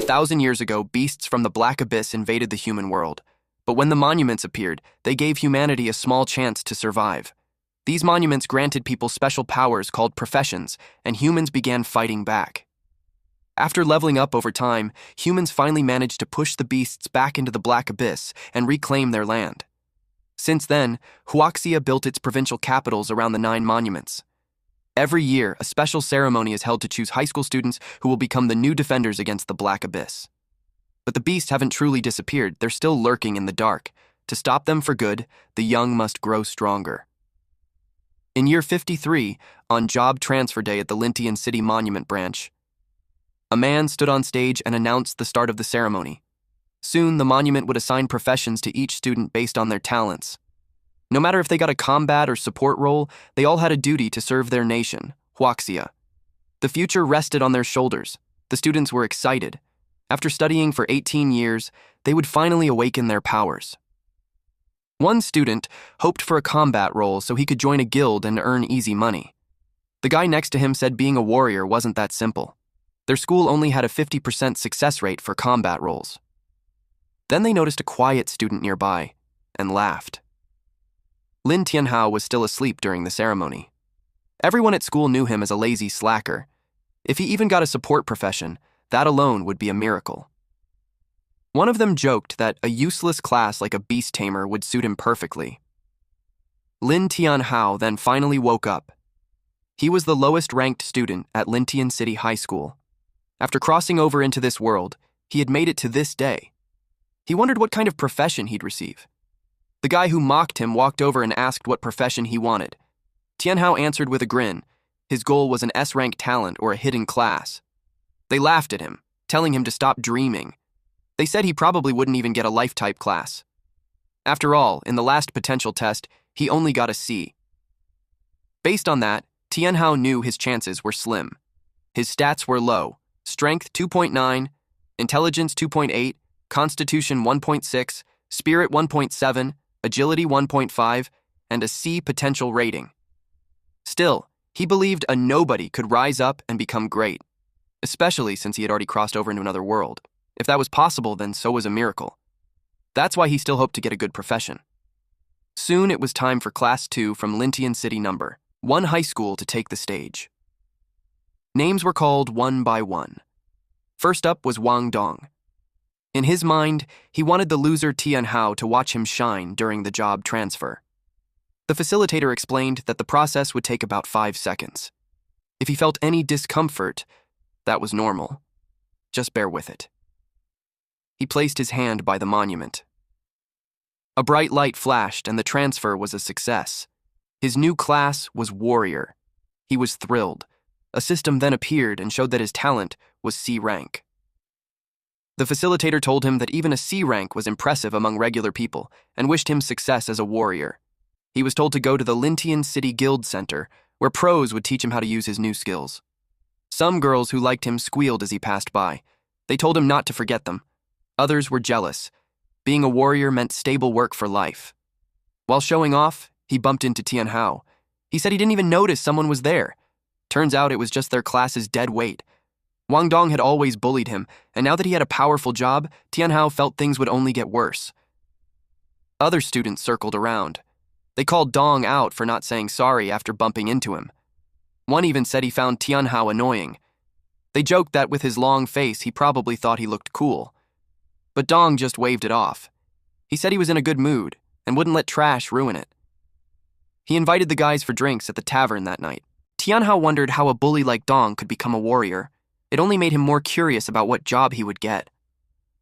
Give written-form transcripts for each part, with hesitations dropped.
1,000 years ago, beasts from the Black Abyss invaded the human world. But when the monuments appeared, they gave humanity a small chance to survive. These monuments granted people special powers called professions, and humans began fighting back. After leveling up over time, humans finally managed to push the beasts back into the Black Abyss and reclaim their land. Since then, Huaxia built its provincial capitals around the 9 monuments. Every year, a special ceremony is held to choose high school students who will become the new defenders against the Black Abyss. But the beasts haven't truly disappeared, they're still lurking in the dark. To stop them for good, the young must grow stronger. In year 53, on job transfer day at the Lintian City Monument Branch, a man stood on stage and announced the start of the ceremony. Soon, the monument would assign professions to each student based on their talents. No matter if they got a combat or support role, they all had a duty to serve their nation, Huaxia. The future rested on their shoulders. The students were excited. After studying for 18 years, they would finally awaken their powers. One student hoped for a combat role so he could join a guild and earn easy money. The guy next to him said being a warrior wasn't that simple. Their school only had a 50% success rate for combat roles. Then they noticed a quiet student nearby and laughed. Lin Tianhao was still asleep during the ceremony. Everyone at school knew him as a lazy slacker. If he even got a support profession, that alone would be a miracle. One of them joked that a useless class like a beast tamer would suit him perfectly. Lin Tianhao then finally woke up. He was the lowest-ranked student at Lintian City High School. After crossing over into this world, he had made it to this day. He wondered what kind of profession he'd receive. The guy who mocked him walked over and asked what profession he wanted. Tianhao answered with a grin. His goal was an S-rank talent or a hidden class. They laughed at him, telling him to stop dreaming. They said he probably wouldn't even get a life-type class. After all, in the last potential test, he only got a C. Based on that, Tianhao knew his chances were slim. His stats were low: strength 2.9, intelligence 2.8, constitution 1.6, spirit 1.7, agility 1.5, and a C potential rating. Still, he believed a nobody could rise up and become great, especially since he had already crossed over into another world. If that was possible, then so was a miracle. That's why he still hoped to get a good profession. Soon it was time for Class 2 from Lintian City No. 1 High School to take the stage. Names were called one by one. First up was Wang Dong. In his mind, he wanted the loser Tianhao to watch him shine during the job transfer. The facilitator explained that the process would take about 5 seconds. If he felt any discomfort, that was normal. Just bear with it. He placed his hand by the monument. A bright light flashed and the transfer was a success. His new class was Warrior. He was thrilled. A system then appeared and showed that his talent was C rank. The facilitator told him that even a C rank was impressive among regular people and wished him success as a warrior. He was told to go to the Lintian City Guild Center, where pros would teach him how to use his new skills. Some girls who liked him squealed as he passed by. They told him not to forget them. Others were jealous. Being a warrior meant stable work for life. While showing off, he bumped into Tianhao. He said he didn't even notice someone was there. Turns out it was just their class's dead weight. Wang Dong had always bullied him, and now that he had a powerful job, Tianhao felt things would only get worse. Other students circled around. They called Dong out for not saying sorry after bumping into him. One even said he found Tianhao annoying. They joked that with his long face, he probably thought he looked cool. But Dong just waved it off. He said he was in a good mood and wouldn't let trash ruin it. He invited the guys for drinks at the tavern that night. Tianhao wondered how a bully like Dong could become a warrior. It only made him more curious about what job he would get.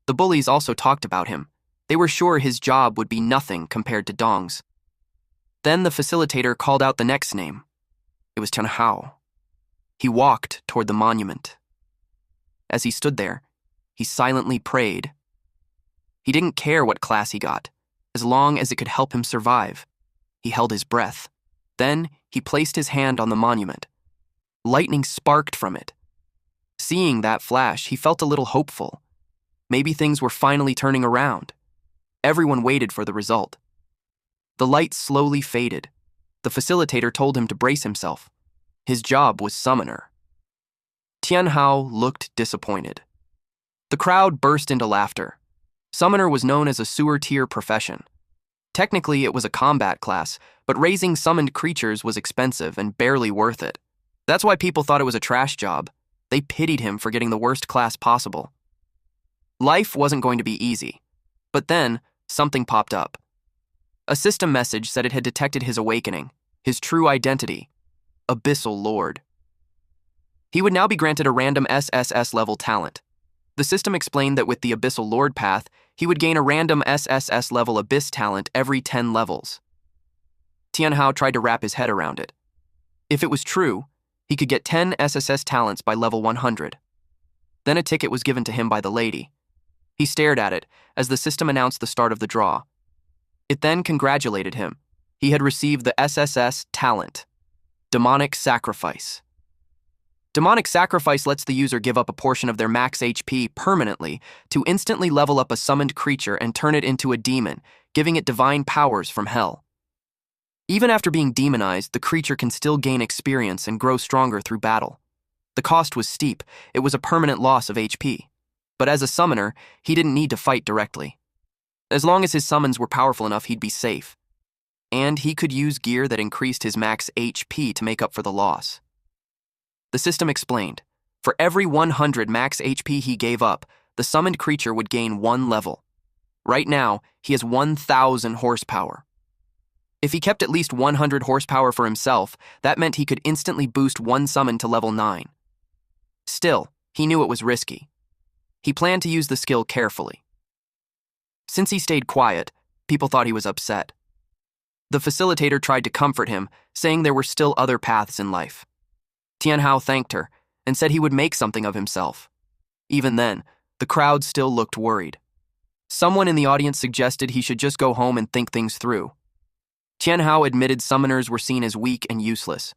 The bullies also talked about him. They were sure his job would be nothing compared to Dong's. Then the facilitator called out the next name. It was Tianhao. He walked toward the monument. As he stood there, he silently prayed. He didn't care what class he got, as long as it could help him survive. He held his breath. Then he placed his hand on the monument. Lightning sparked from it. Seeing that flash, he felt a little hopeful. Maybe things were finally turning around. Everyone waited for the result. The light slowly faded. The facilitator told him to brace himself. His job was summoner. Tianhao looked disappointed. The crowd burst into laughter. Summoner was known as a sewer-tier profession. Technically, it was a combat class, but raising summoned creatures was expensive and barely worth it. That's why people thought it was a trash job. They pitied him for getting the worst class possible. Life wasn't going to be easy. But then, something popped up. A system message said it had detected his awakening, his true identity, Abyssal Lord. He would now be granted a random SSS-level talent. The system explained that with the Abyssal Lord path, he would gain a random SSS-level Abyss talent every 10 levels. Tianhao tried to wrap his head around it. If it was true, he could get 10 SSS talents by level 100. Then a ticket was given to him by the lady. He stared at it as the system announced the start of the draw. It then congratulated him. He had received the SSS talent, Demonic Sacrifice. Demonic Sacrifice lets the user give up a portion of their max HP permanently to instantly level up a summoned creature and turn it into a demon, giving it divine powers from hell. Even after being demonized, the creature can still gain experience and grow stronger through battle. The cost was steep. It was a permanent loss of HP. But as a summoner, he didn't need to fight directly. As long as his summons were powerful enough, he'd be safe. And he could use gear that increased his max HP to make up for the loss. The system explained, for every 100 max HP he gave up, the summoned creature would gain 1 level. Right now, he has 1,000 horsepower. If he kept at least 100 horsepower for himself, that meant he could instantly boost one summon to level 9. Still, he knew it was risky. He planned to use the skill carefully. Since he stayed quiet, people thought he was upset. The facilitator tried to comfort him, saying there were still other paths in life. Tianhao thanked her and said he would make something of himself. Even then, the crowd still looked worried. Someone in the audience suggested he should just go home and think things through. Tianhao admitted summoners were seen as weak and useless,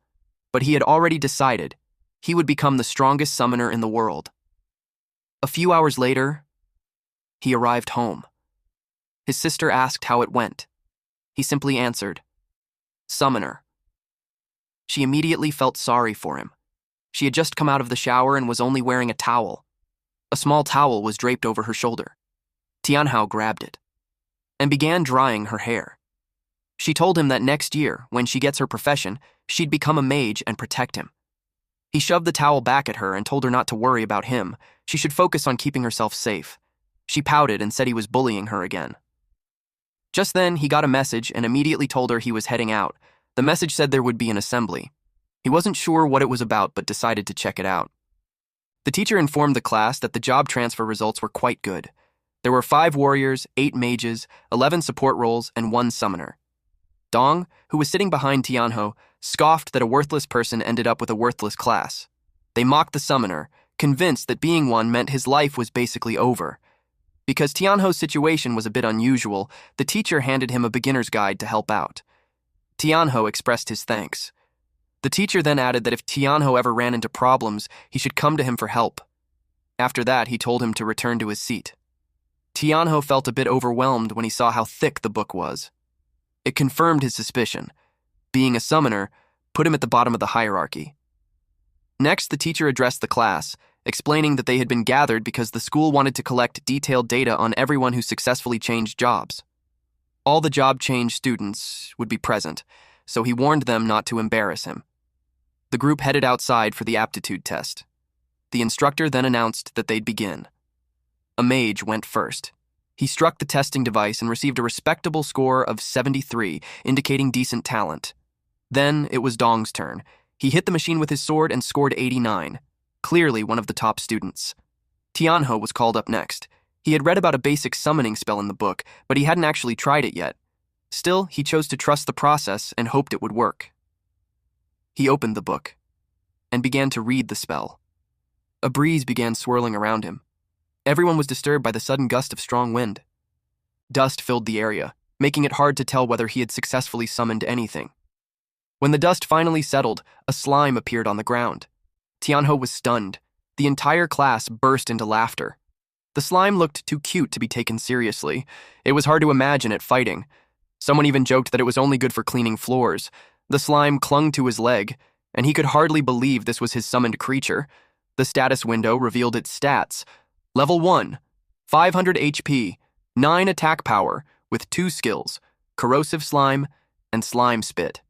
but he had already decided he would become the strongest summoner in the world. A few hours later, he arrived home. His sister asked how it went. He simply answered, "Summoner." She immediately felt sorry for him. She had just come out of the shower and was only wearing a towel. A small towel was draped over her shoulder. Tianhao grabbed it and began drying her hair. She told him that next year, when she gets her profession, she'd become a mage and protect him. He shoved the towel back at her and told her not to worry about him. She should focus on keeping herself safe. She pouted and said he was bullying her again. Just then, he got a message and immediately told her he was heading out. The message said there would be an assembly. He wasn't sure what it was about, but decided to check it out. The teacher informed the class that the job transfer results were quite good. There were 5 warriors, 8 mages, 11 support roles, and 1 summoner. Dong, who was sitting behind Tianhao, scoffed that a worthless person ended up with a worthless class. They mocked the summoner, convinced that being one meant his life was basically over. Because Tianhao's situation was a bit unusual, the teacher handed him a beginner's guide to help out. Tianhao expressed his thanks. The teacher then added that if Tianhao ever ran into problems, he should come to him for help. After that, he told him to return to his seat. Tianhao felt a bit overwhelmed when he saw how thick the book was. It confirmed his suspicion. Being a summoner put him at the bottom of the hierarchy. Next, the teacher addressed the class, explaining that they had been gathered because the school wanted to collect detailed data on everyone who successfully changed jobs. All the job change students would be present, so he warned them not to embarrass him. The group headed outside for the aptitude test. The instructor then announced that they'd begin. A mage went first. He struck the testing device and received a respectable score of 73, indicating decent talent. Then it was Dong's turn. He hit the machine with his sword and scored 89, clearly one of the top students. Tianhao was called up next. He had read about a basic summoning spell in the book, but he hadn't actually tried it yet. Still, he chose to trust the process and hoped it would work. He opened the book and began to read the spell. A breeze began swirling around him. Everyone was disturbed by the sudden gust of strong wind. Dust filled the area, making it hard to tell whether he had successfully summoned anything. When the dust finally settled, a slime appeared on the ground. Tianhao was stunned. The entire class burst into laughter. The slime looked too cute to be taken seriously. It was hard to imagine it fighting. Someone even joked that it was only good for cleaning floors. The slime clung to his leg, and he could hardly believe this was his summoned creature. The status window revealed its stats. Level 1, 500 HP, 9 attack power, with 2 skills, corrosive slime and slime spit.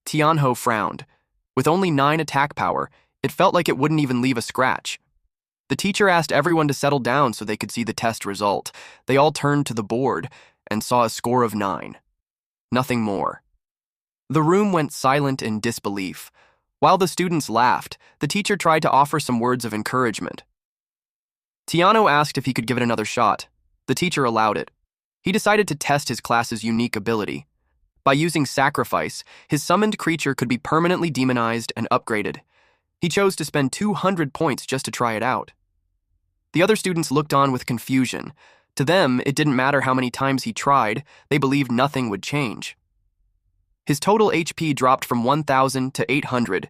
Tianho frowned. With only 9 attack power, it felt like it wouldn't even leave a scratch. The teacher asked everyone to settle down so they could see the test result. They all turned to the board and saw a score of 9. Nothing more. The room went silent in disbelief. While the students laughed, the teacher tried to offer some words of encouragement. Tiano asked if he could give it another shot. The teacher allowed it. He decided to test his class's unique ability. By using sacrifice, his summoned creature could be permanently demonized and upgraded. He chose to spend 200 points just to try it out. The other students looked on with confusion. To them, it didn't matter how many times he tried, they believed nothing would change. His total HP dropped from 1,000 to 800.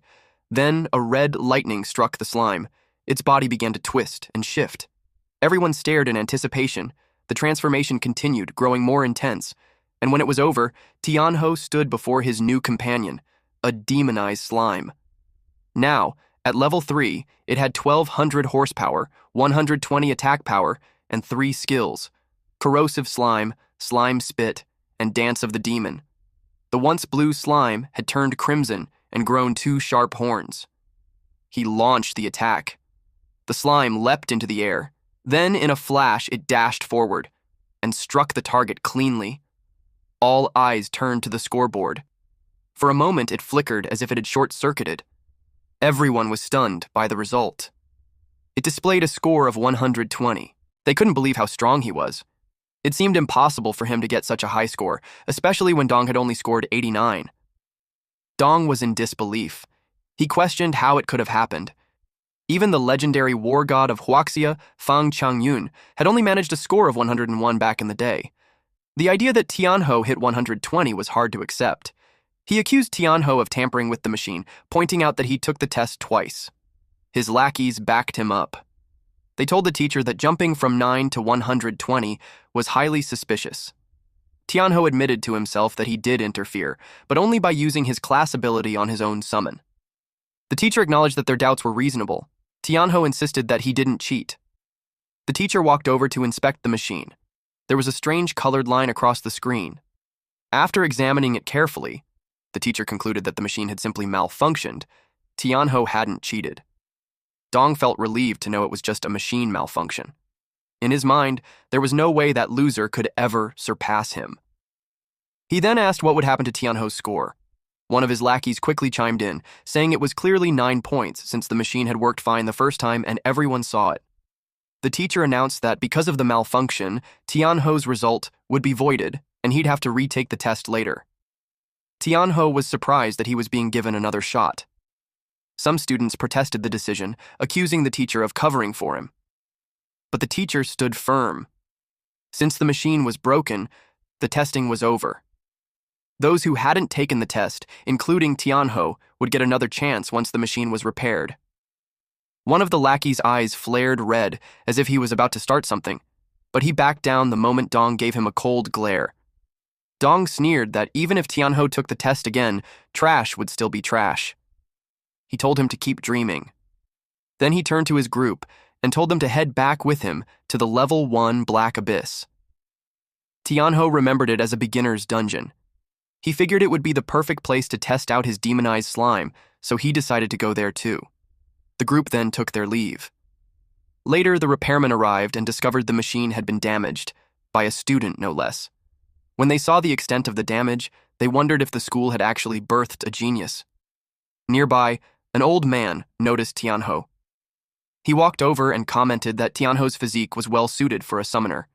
Then a red lightning struck the slime. Its body began to twist and shift. Everyone stared in anticipation. The transformation continued, growing more intense. And when it was over, Tianho stood before his new companion, a demonized slime. Now, at level 3, it had 1,200 horsepower, 120 attack power, and 3 skills: corrosive slime, slime spit, and dance of the demon. The once blue slime had turned crimson and grown 2 sharp horns. He launched the attack. The slime leapt into the air. Then, in a flash, it dashed forward and struck the target cleanly. All eyes turned to the scoreboard. For a moment, it flickered as if it had short-circuited. Everyone was stunned by the result. It displayed a score of 120. They couldn't believe how strong he was. It seemed impossible for him to get such a high score, especially when Dong had only scored 89. Dong was in disbelief. He questioned how it could have happened. Even the legendary war god of Huaxia, Fang Changyun, had only managed a score of 101 back in the day. The idea that Tianho hit 120 was hard to accept. He accused Tianho of tampering with the machine, pointing out that he took the test twice. His lackeys backed him up. They told the teacher that jumping from 9 to 120 was highly suspicious. Tianho admitted to himself that he did interfere, but only by using his class ability on his own summon. The teacher acknowledged that their doubts were reasonable. Tianho insisted that he didn't cheat. The teacher walked over to inspect the machine. There was a strange colored line across the screen. After examining it carefully, the teacher concluded that the machine had simply malfunctioned. Tianho hadn't cheated. Dong felt relieved to know it was just a machine malfunction. In his mind, there was no way that loser could ever surpass him. He then asked what would happen to Tianho's score. One of his lackeys quickly chimed in, saying it was clearly 9 points since the machine had worked fine the first time and everyone saw it. The teacher announced that because of the malfunction, Tianho's result would be voided and he'd have to retake the test later. Tianho was surprised that he was being given another shot. Some students protested the decision, accusing the teacher of covering for him. But the teacher stood firm. Since the machine was broken, the testing was over. Those who hadn't taken the test, including Tianho, would get another chance once the machine was repaired. One of the lackey's eyes flared red as if he was about to start something, but he backed down the moment Dong gave him a cold glare. Dong sneered that even if Tianho took the test again, trash would still be trash. He told him to keep dreaming. Then he turned to his group and told them to head back with him to the level 1 Black Abyss. Tianho remembered it as a beginner's dungeon. He figured it would be the perfect place to test out his demonized slime, so he decided to go there too. The group then took their leave. Later, the repairman arrived and discovered the machine had been damaged, by a student no less. When they saw the extent of the damage, they wondered if the school had actually birthed a genius. Nearby, an old man noticed Tianho. He walked over and commented that Tianho's physique was well suited for a summoner.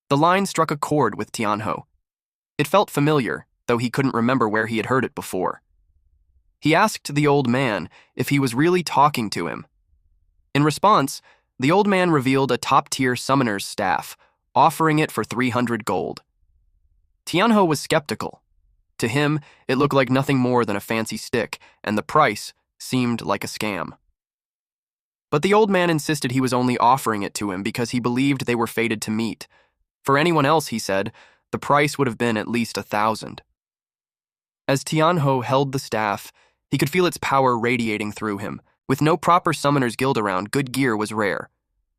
The line struck a chord with Tianho. It felt familiar, though he couldn't remember where he had heard it before. He asked the old man if he was really talking to him. In response, the old man revealed a top-tier summoner's staff, offering it for 300 gold. Tianho was skeptical. To him, it looked like nothing more than a fancy stick, and the price seemed like a scam. But the old man insisted he was only offering it to him because he believed they were fated to meet. For anyone else, he said, the price would have been at least 1,000. As Tianho held the staff, he could feel its power radiating through him. With no proper summoner's guild around, good gear was rare.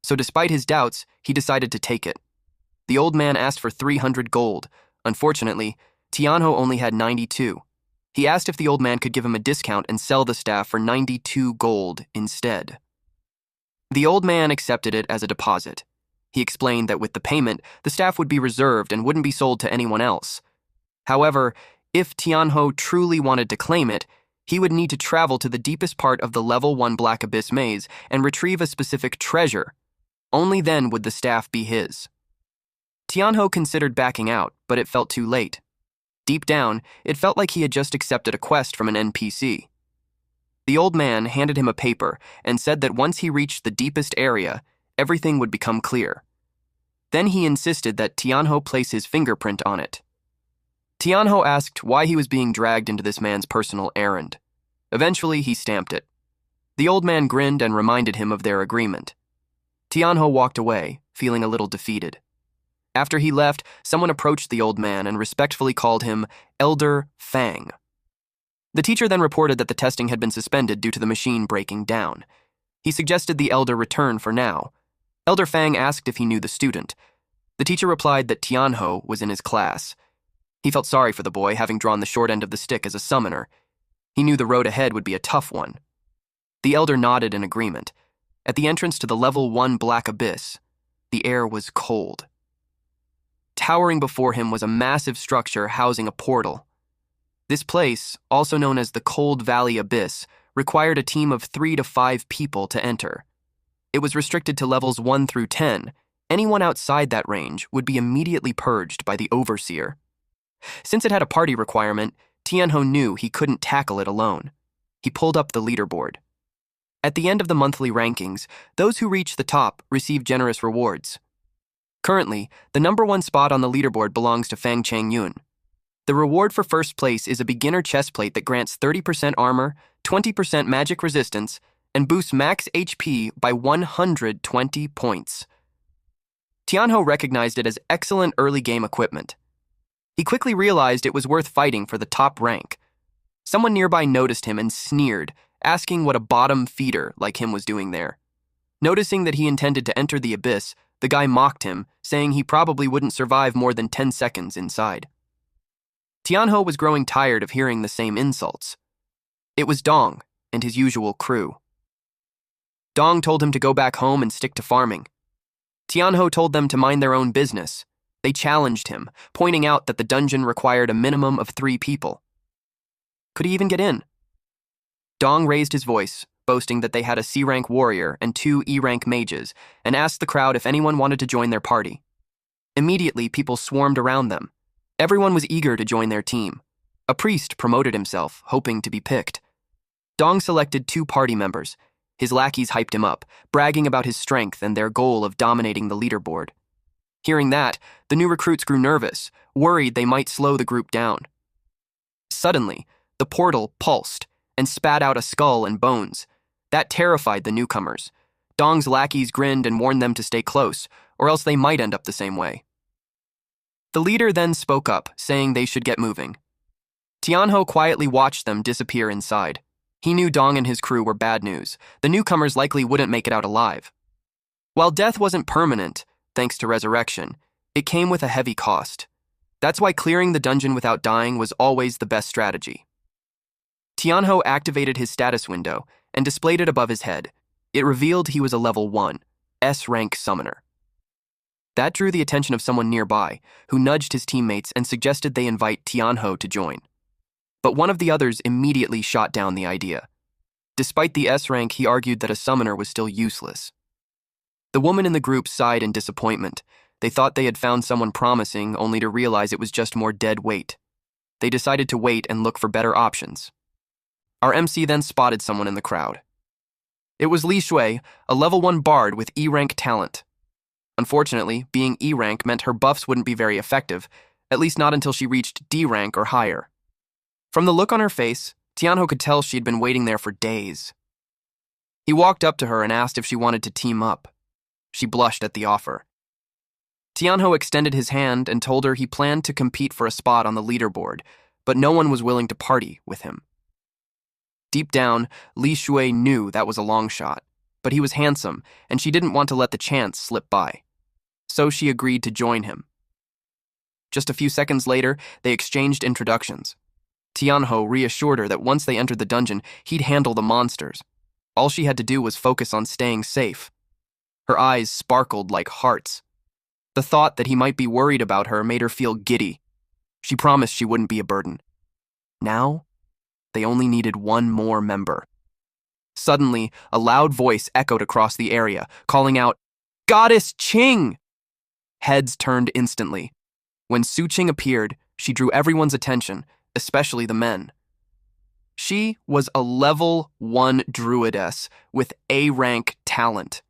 So despite his doubts, he decided to take it. The old man asked for 300 gold. Unfortunately, Tianho only had 92. He asked if the old man could give him a discount and sell the staff for 92 gold instead. The old man accepted it as a deposit. He explained that with the payment, the staff would be reserved and wouldn't be sold to anyone else. However, if Tianho truly wanted to claim it, he would need to travel to the deepest part of the Level 1 Black Abyss maze and retrieve a specific treasure. Only then would the staff be his. Tianho considered backing out, but it felt too late. Deep down, it felt like he had just accepted a quest from an NPC. The old man handed him a paper and said that once he reached the deepest area, everything would become clear. Then he insisted that Tianho place his fingerprint on it. Tianho asked why he was being dragged into this man's personal errand. Eventually, he stamped it. The old man grinned and reminded him of their agreement. Tianho walked away, feeling a little defeated. After he left, someone approached the old man and respectfully called him Elder Fang. The teacher then reported that the testing had been suspended due to the machine breaking down. He suggested the elder return for now. Elder Fang asked if he knew the student. The teacher replied that Tianho was in his class. He felt sorry for the boy, having drawn the short end of the stick as a summoner. He knew the road ahead would be a tough one. The elder nodded in agreement. At the entrance to the Level 1 Black Abyss, the air was cold. Towering before him was a massive structure housing a portal. This place, also known as the Cold Valley Abyss, required a team of 3 to 5 people to enter. It was restricted to levels 1 through 10. Anyone outside that range would be immediately purged by the Overseer. Since it had a party requirement, Tianho knew he couldn't tackle it alone. He pulled up the leaderboard. At the end of the monthly rankings, those who reached the top received generous rewards. Currently, the #1 spot on the leaderboard belongs to Fang Changyun. The reward for first place is a beginner chestplate that grants 30% armor, 20% magic resistance, and boosts max HP by 120 points. Tianho recognized it as excellent early game equipment. He quickly realized it was worth fighting for the top rank. Someone nearby noticed him and sneered, asking what a bottom feeder like him was doing there. Noticing that he intended to enter the abyss, the guy mocked him, saying he probably wouldn't survive more than 10 seconds inside. Tianho was growing tired of hearing the same insults. It was Dong and his usual crew. Dong told him to go back home and stick to farming. Tianho told them to mind their own business. They challenged him, pointing out that the dungeon required a minimum of 3 people. Could he even get in? Dong raised his voice, boasting that they had a C-rank warrior and 2 E-rank mages, and asked the crowd if anyone wanted to join their party. Immediately, people swarmed around them. Everyone was eager to join their team. A priest promoted himself, hoping to be picked. Dong selected 2 party members. His lackeys hyped him up, bragging about his strength and their goal of dominating the leaderboard. Hearing that, the new recruits grew nervous, worried they might slow the group down. Suddenly, the portal pulsed and spat out a skull and bones. That terrified the newcomers. Dong's lackeys grinned and warned them to stay close, or else they might end up the same way. The leader then spoke up, saying they should get moving. Tianho quietly watched them disappear inside. He knew Dong and his crew were bad news. The newcomers likely wouldn't make it out alive. While death wasn't permanent, thanks to resurrection, it came with a heavy cost. That's why clearing the dungeon without dying was always the best strategy. Tianho activated his status window and displayed it above his head. It revealed he was a level 1, S-rank summoner. That drew the attention of someone nearby, who nudged his teammates and suggested they invite Tianho to join. But one of the others immediately shot down the idea. Despite the S-rank, he argued that a summoner was still useless. The woman in the group sighed in disappointment. They thought they had found someone promising, only to realize it was just more dead weight. They decided to wait and look for better options. Our MC then spotted someone in the crowd. It was Li Shui, a level 1 bard with E-rank talent. Unfortunately, being E-rank meant her buffs wouldn't be very effective, at least not until she reached D-rank or higher. From the look on her face, Tianho could tell she'd been waiting there for days. He walked up to her and asked if she wanted to team up. She blushed at the offer. Tianho extended his hand and told her he planned to compete for a spot on the leaderboard, but no one was willing to party with him. Deep down, Li Shui knew that was a long shot. but he was handsome, and she didn't want to let the chance slip by. So she agreed to join him. Just a few seconds later, they exchanged introductions. Tianho reassured her that once they entered the dungeon, he'd handle the monsters. All she had to do was focus on staying safe. Her eyes sparkled like hearts. The thought that he might be worried about her made her feel giddy. She promised she wouldn't be a burden. Now, they only needed one more member. Suddenly, a loud voice echoed across the area, calling out, "Goddess Qing!" Heads turned instantly. When Su Qing appeared, she drew everyone's attention, especially the men. She was a level 1 druidess with A-rank talent.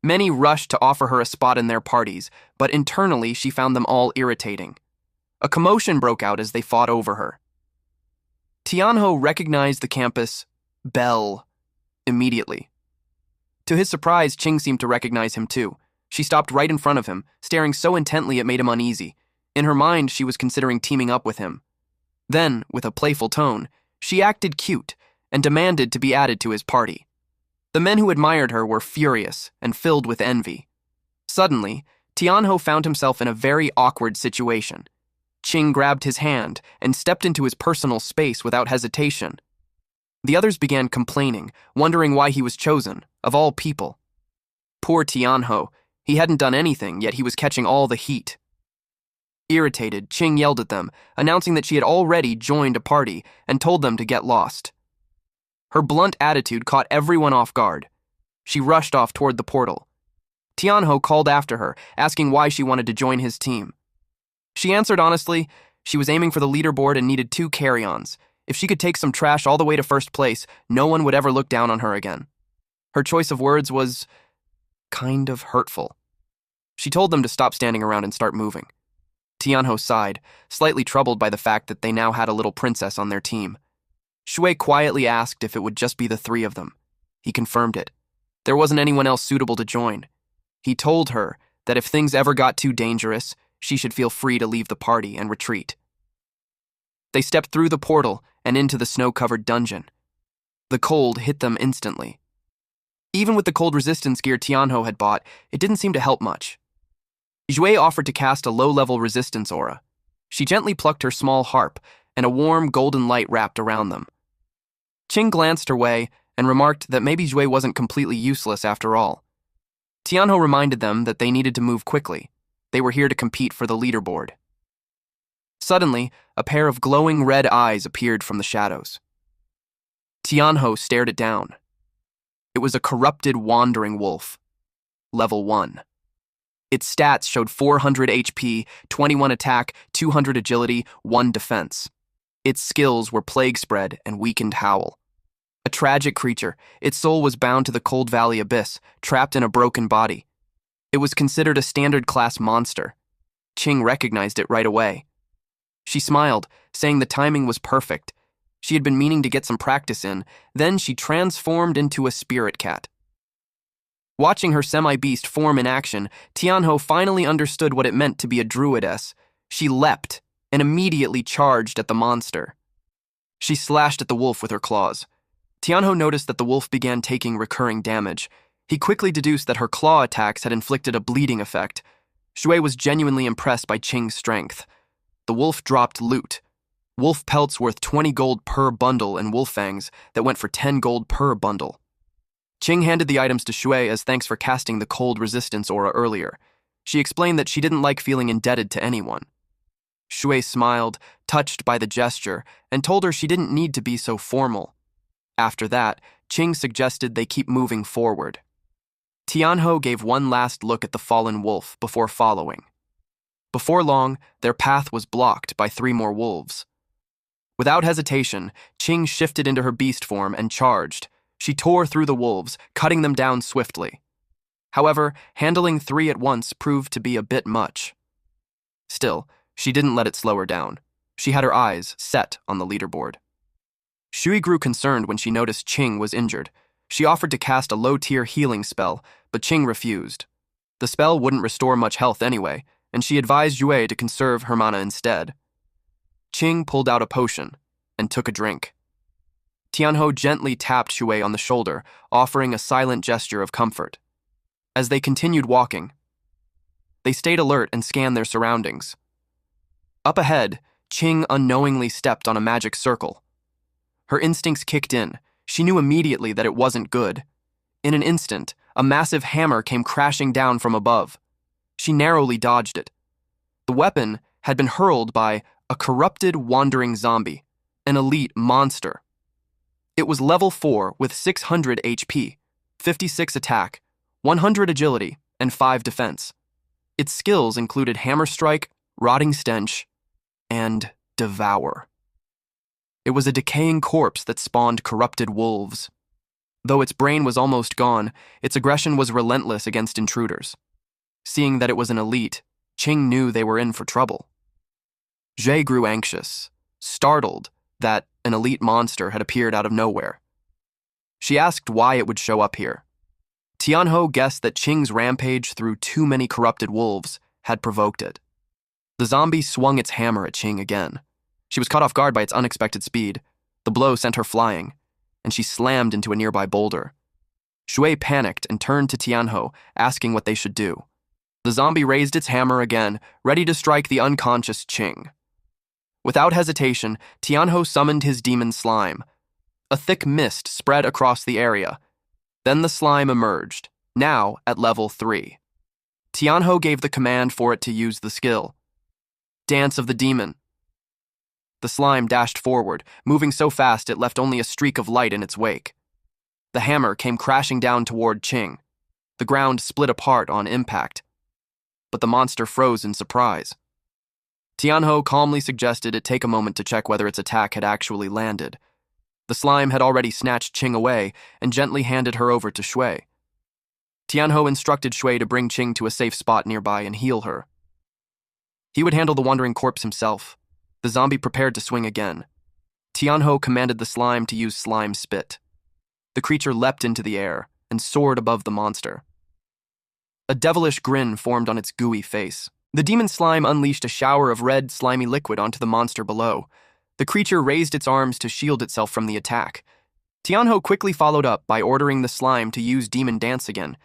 Many rushed to offer her a spot in their parties, but internally she found them all irritating. A commotion broke out as they fought over her. Tianho recognized the campus belle immediately. To his surprise, Qing seemed to recognize him too. She stopped right in front of him, staring so intently it made him uneasy. In her mind, she was considering teaming up with him. Then, with a playful tone, she acted cute and demanded to be added to his party. The men who admired her were furious and filled with envy. Suddenly, Tianho found himself in a very awkward situation. Qing grabbed his hand and stepped into his personal space without hesitation. The others began complaining, wondering why he was chosen, of all people. Poor Tianho, he hadn't done anything, yet he was catching all the heat. Irritated, Qing yelled at them, announcing that she had already joined a party and told them to get lost. Her blunt attitude caught everyone off guard. She rushed off toward the portal. Tianho called after her, asking why she wanted to join his team. She answered honestly, she was aiming for the leaderboard and needed 2 carry-ons. If she could take some trash all the way to first place, no one would ever look down on her again. Her choice of words was kind of hurtful. She told them to stop standing around and start moving. Tianho sighed, slightly troubled by the fact that they now had a little princess on their team. Shui quietly asked if it would just be the 3 of them. He confirmed it. There wasn't anyone else suitable to join. He told her that if things ever got too dangerous, she should feel free to leave the party and retreat. They stepped through the portal and into the snow-covered dungeon. The cold hit them instantly. Even with the cold resistance gear Tianho had bought, it didn't seem to help much. Jue offered to cast a low-level resistance aura. She gently plucked her small harp, and a warm golden light wrapped around them. Qing glanced her way and remarked that maybe Jue wasn't completely useless after all. Tianho reminded them that they needed to move quickly. They were here to compete for the leaderboard. Suddenly, a pair of glowing red eyes appeared from the shadows. Tianho stared it down. It was a corrupted wandering wolf. Level 1. Its stats showed 400 HP, 21 attack, 200 agility, 1 defense. Its skills were Plague Spread and Weakened Howl. A tragic creature, its soul was bound to the Cold Valley Abyss, trapped in a broken body. It was considered a standard-class monster. Qing recognized it right away. She smiled, saying the timing was perfect. She had been meaning to get some practice in, then she transformed into a spirit cat. Watching her semi-beast form in action, Tianho finally understood what it meant to be a druidess. She leapt and immediately charged at the monster. She slashed at the wolf with her claws. Tianho noticed that the wolf began taking recurring damage. He quickly deduced that her claw attacks had inflicted a bleeding effect. Shui was genuinely impressed by Qing's strength. The wolf dropped loot. Wolf pelts worth 20 gold per bundle and wolf fangs that went for 10 gold per bundle. Qing handed the items to Shui as thanks for casting the cold resistance aura earlier. She explained that she didn't like feeling indebted to anyone. Shui smiled, touched by the gesture, and told her she didn't need to be so formal. After that, Qing suggested they keep moving forward. Tianho gave one last look at the fallen wolf before following. Before long, their path was blocked by 3 more wolves. Without hesitation, Qing shifted into her beast form and charged. She tore through the wolves, cutting them down swiftly. However, handling 3 at once proved to be a bit much. Still, she didn't let it slow her down. She had her eyes set on the leaderboard. Shui grew concerned when she noticed Qing was injured. She offered to cast a low-tier healing spell, but Qing refused. The spell wouldn't restore much health anyway, and she advised Yue to conserve her mana instead. Qing pulled out a potion and took a drink. Tianho gently tapped Shui on the shoulder, offering a silent gesture of comfort. As they continued walking, they stayed alert and scanned their surroundings. Up ahead, Qing unknowingly stepped on a magic circle. Her instincts kicked in. She knew immediately that it wasn't good. In an instant, a massive hammer came crashing down from above. She narrowly dodged it. The weapon had been hurled by a corrupted wandering zombie, an elite monster. It was level 4 with 600 HP, 56 attack, 100 agility, and 5 defense. Its skills included Hammer Strike, Rotting Stench, and Devour. It was a decaying corpse that spawned corrupted wolves. Though its brain was almost gone, its aggression was relentless against intruders. Seeing that it was an elite, Qing knew they were in for trouble. Jie grew anxious, startled that an elite monster had appeared out of nowhere. She asked why it would show up here. Tianho guessed that Qing's rampage through too many corrupted wolves had provoked it. The zombie swung its hammer at Qing again. She was caught off guard by its unexpected speed. The blow sent her flying, and she slammed into a nearby boulder. Shui panicked and turned to Tianho, asking what they should do. The zombie raised its hammer again, ready to strike the unconscious Qing. Without hesitation, Tianho summoned his demon slime. A thick mist spread across the area. Then the slime emerged, now at level 3. Tianho gave the command for it to use the skill. Dance of the Demon. The slime dashed forward, moving so fast it left only a streak of light in its wake. The hammer came crashing down toward Qing. The ground split apart on impact. But the monster froze in surprise. Tianho calmly suggested it take a moment to check whether its attack had actually landed. The slime had already snatched Qing away and gently handed her over to Shui. Tianho instructed Shui to bring Qing to a safe spot nearby and heal her. He would handle the wandering corpse himself. The zombie prepared to swing again. Tianho commanded the slime to use slime spit. The creature leapt into the air and soared above the monster. A devilish grin formed on its gooey face. The demon slime unleashed a shower of red, slimy liquid onto the monster below. The creature raised its arms to shield itself from the attack. Tianho quickly followed up by ordering the slime to use demon dance again.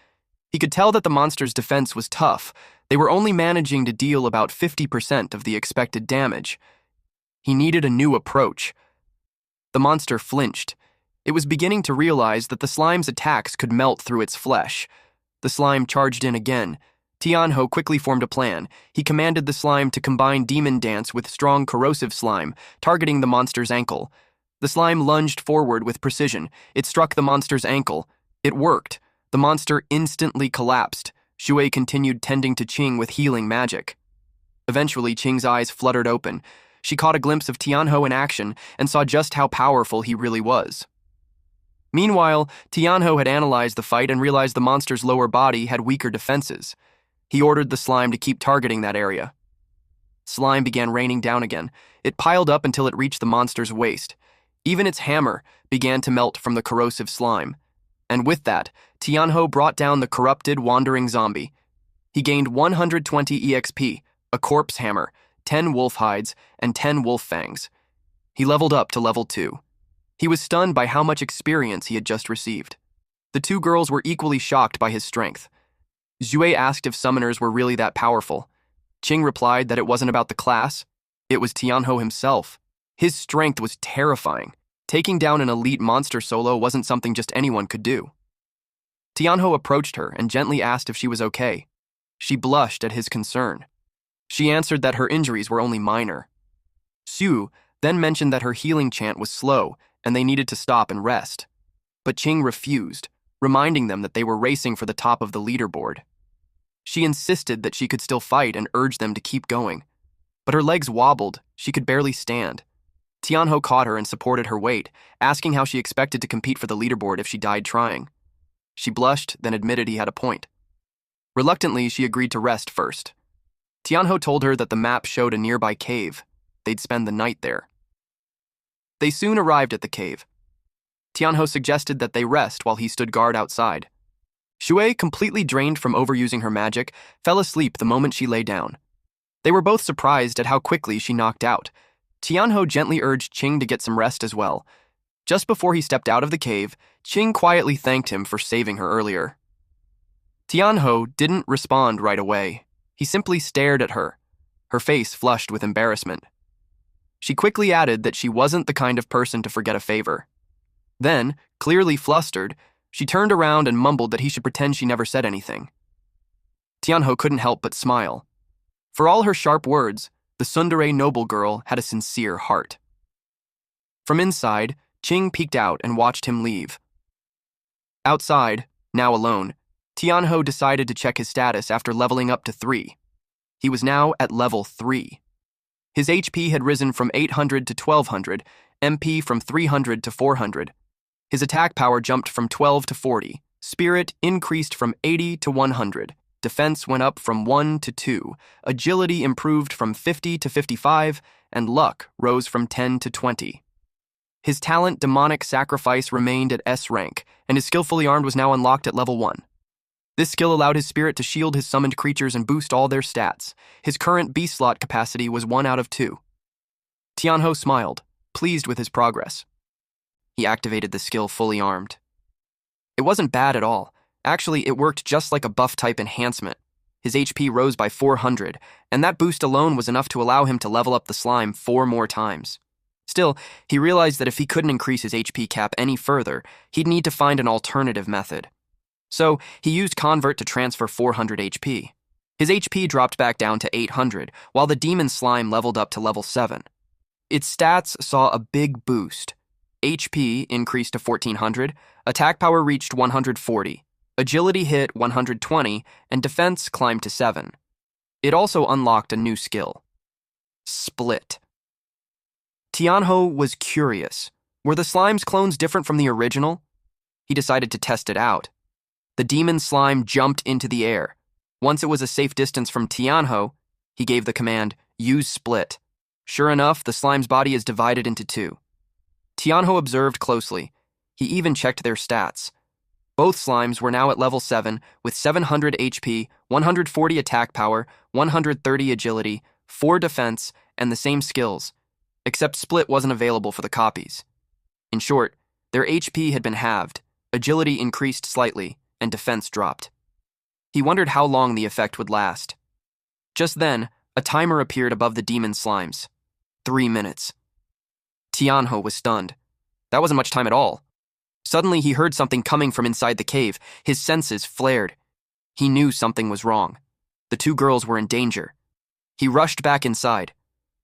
He could tell that the monster's defense was tough. They were only managing to deal about 50% of the expected damage. He needed a new approach. The monster flinched. It was beginning to realize that the slime's attacks could melt through its flesh. The slime charged in again. Tianho quickly formed a plan. He commanded the slime to combine demon dance with strong corrosive slime, targeting the monster's ankle. The slime lunged forward with precision. It struck the monster's ankle. It worked. The monster instantly collapsed. Shui continued tending to Qing with healing magic. Eventually, Qing's eyes fluttered open. She caught a glimpse of Tianho in action and saw just how powerful he really was. Meanwhile, Tianho had analyzed the fight and realized the monster's lower body had weaker defenses. He ordered the slime to keep targeting that area. Slime began raining down again. It piled up until it reached the monster's waist. Even its hammer began to melt from the corrosive slime. And with that, Tianho brought down the corrupted, wandering zombie. He gained 120 EXP, a corpse hammer, 10 wolf hides, and 10 wolf fangs. He leveled up to level 2. He was stunned by how much experience he had just received. The two girls were equally shocked by his strength. Zhui asked if summoners were really that powerful. Qing replied that it wasn't about the class. It was Tianho himself. His strength was terrifying. Taking down an elite monster solo wasn't something just anyone could do. Tianho approached her and gently asked if she was okay. She blushed at his concern. She answered that her injuries were only minor. Xu then mentioned that her healing chant was slow and they needed to stop and rest. But Qing refused, reminding them that they were racing for the top of the leaderboard. She insisted that she could still fight and urged them to keep going. But her legs wobbled, she could barely stand. Tianho caught her and supported her weight, asking how she expected to compete for the leaderboard if she died trying. She blushed, then admitted he had a point. Reluctantly, she agreed to rest first. Tianho told her that the map showed a nearby cave. They'd spend the night there. They soon arrived at the cave. Tianho suggested that they rest while he stood guard outside. Shui, completely drained from overusing her magic, fell asleep the moment she lay down. They were both surprised at how quickly she knocked out. Tianho gently urged Qing to get some rest as well. Just before he stepped out of the cave, Qing quietly thanked him for saving her earlier. Tianho didn't respond right away. He simply stared at her, her face flushed with embarrassment. She quickly added that she wasn't the kind of person to forget a favor. Then, clearly flustered, she turned around and mumbled that he should pretend she never said anything. Tianho couldn't help but smile. For all her sharp words, the tsundere noble girl had a sincere heart. From inside, Qing peeked out and watched him leave. Outside, now alone, Tianho decided to check his status after leveling up to 3. He was now at level 3. His HP had risen from 800 to 1200, MP from 300 to 400. His attack power jumped from 12 to 40, spirit increased from 80 to 100, defense went up from 1 to 2, agility improved from 50 to 55, and luck rose from 10 to 20. His talent Demonic Sacrifice remained at S rank, and his Skillfully Armed was now unlocked at level 1. This skill allowed his spirit to shield his summoned creatures and boost all their stats. His current B slot capacity was 1 out of 2. Tianho smiled, pleased with his progress. He activated the skill Fully Armed. It wasn't bad at all. Actually, it worked just like a buff-type enhancement. His HP rose by 400, and that boost alone was enough to allow him to level up the slime 4 more times. Still, he realized that if he couldn't increase his HP cap any further, he'd need to find an alternative method. So, he used Convert to transfer 400 HP. His HP dropped back down to 800, while the demon slime leveled up to level 7. Its stats saw a big boost. HP increased to 1400, attack power reached 140, agility hit 120, and defense climbed to 7. It also unlocked a new skill. Split. Tianho was curious. Were the slime's clones different from the original? He decided to test it out. The demon slime jumped into the air. Once it was a safe distance from Tianho, he gave the command, use split. Sure enough, the slime's body is divided into 2. Tianho observed closely. He even checked their stats. Both slimes were now at level 7, with 700 HP, 140 attack power, 130 agility, 4 defense, and the same skills, except split wasn't available for the copies. In short, their HP had been halved, agility increased slightly, and defense dropped. He wondered how long the effect would last. Just then, a timer appeared above the demon slimes. 3 minutes. Tianho was stunned. That wasn't much time at all. Suddenly, he heard something coming from inside the cave. His senses flared. He knew something was wrong. The 2 girls were in danger. He rushed back inside.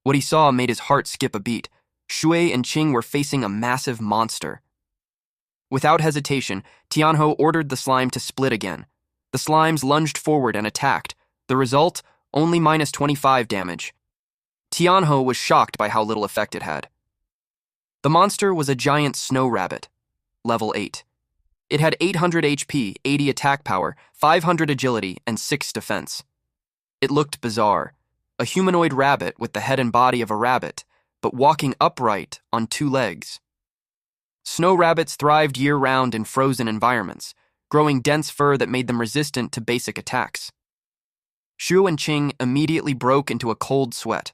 What he saw made his heart skip a beat. Shui and Qing were facing a massive monster. Without hesitation, Tianho ordered the slime to split again. The slimes lunged forward and attacked. The result, only minus 25 damage. Tianho was shocked by how little effect it had. The monster was a giant snow rabbit, level 8. It had 800 HP, 80 attack power, 500 agility, and 6 defense. It looked bizarre, a humanoid rabbit with the head and body of a rabbit, but walking upright on 2 legs. Snow rabbits thrived year-round in frozen environments, growing dense fur that made them resistant to basic attacks. Shu and Qing immediately broke into a cold sweat.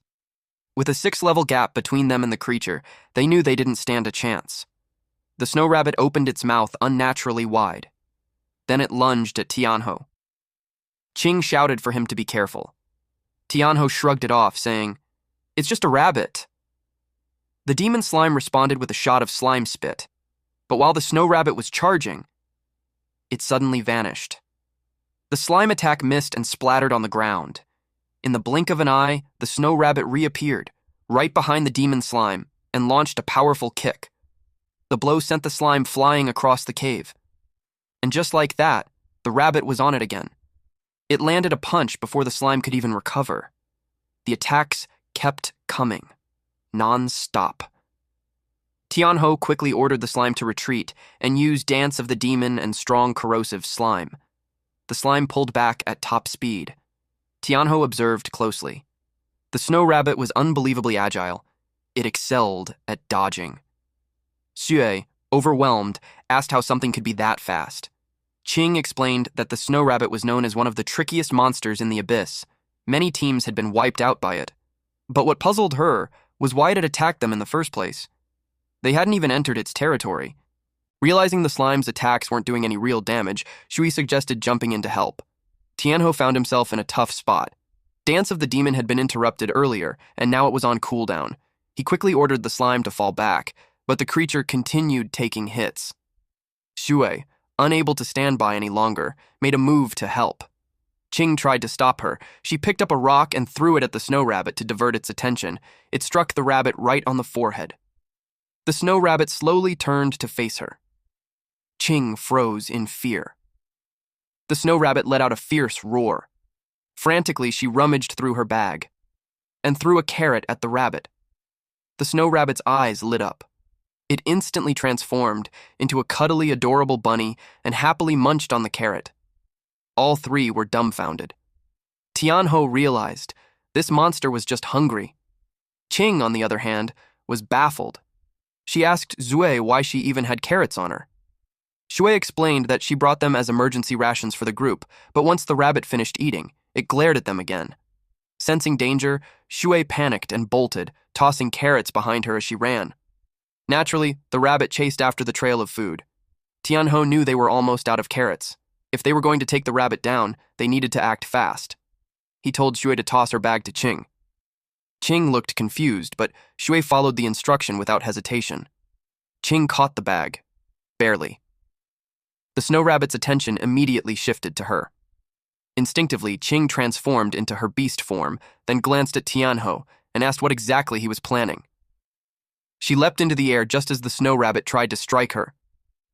With a 6-level gap between them and the creature, they knew they didn't stand a chance. The snow rabbit opened its mouth unnaturally wide. Then it lunged at Tianho. Qing shouted for him to be careful. Tianho shrugged it off, saying, "It's just a rabbit." The demon slime responded with a shot of slime spit, but while the snow rabbit was charging, it suddenly vanished. The slime attack missed and splattered on the ground. In the blink of an eye, the snow rabbit reappeared, right behind the demon slime, and launched a powerful kick. The blow sent the slime flying across the cave. And just like that, the rabbit was on it again. It landed a punch before the slime could even recover. The attacks kept coming, non-stop. Tianho quickly ordered the slime to retreat and use Dance of the Demon and Strong Corrosive Slime. The slime pulled back at top speed. Tianho observed closely. The snow rabbit was unbelievably agile. It excelled at dodging. Xue, overwhelmed, asked how something could be that fast. Qing explained that the snow rabbit was known as one of the trickiest monsters in the abyss. Many teams had been wiped out by it. But what puzzled her was why it had attacked them in the first place. They hadn't even entered its territory. Realizing the slime's attacks weren't doing any real damage, Shui suggested jumping in to help. Tianho found himself in a tough spot. Dance of the Demon had been interrupted earlier, and now it was on cooldown. He quickly ordered the slime to fall back, but the creature continued taking hits. Shui, unable to stand by any longer, made a move to help. Qing tried to stop her. She picked up a rock and threw it at the snow rabbit to divert its attention. It struck the rabbit right on the forehead. The snow rabbit slowly turned to face her. Qing froze in fear. The snow rabbit let out a fierce roar. Frantically, she rummaged through her bag and threw a carrot at the rabbit. The snow rabbit's eyes lit up. It instantly transformed into a cuddly, adorable bunny and happily munched on the carrot. All three were dumbfounded. Tianho realized this monster was just hungry. Qing, on the other hand, was baffled. She asked Zui why she even had carrots on her. Shui explained that she brought them as emergency rations for the group, but once the rabbit finished eating, it glared at them again. Sensing danger, Shui panicked and bolted, tossing carrots behind her as she ran. Naturally, the rabbit chased after the trail of food. Tianho knew they were almost out of carrots. If they were going to take the rabbit down, they needed to act fast. He told Shui to toss her bag to Qing. Qing looked confused, but Shui followed the instruction without hesitation. Qing caught the bag. Barely. The snow rabbit's attention immediately shifted to her. Instinctively, Qing transformed into her beast form, then glanced at Tianho and asked what exactly he was planning. She leapt into the air just as the snow rabbit tried to strike her.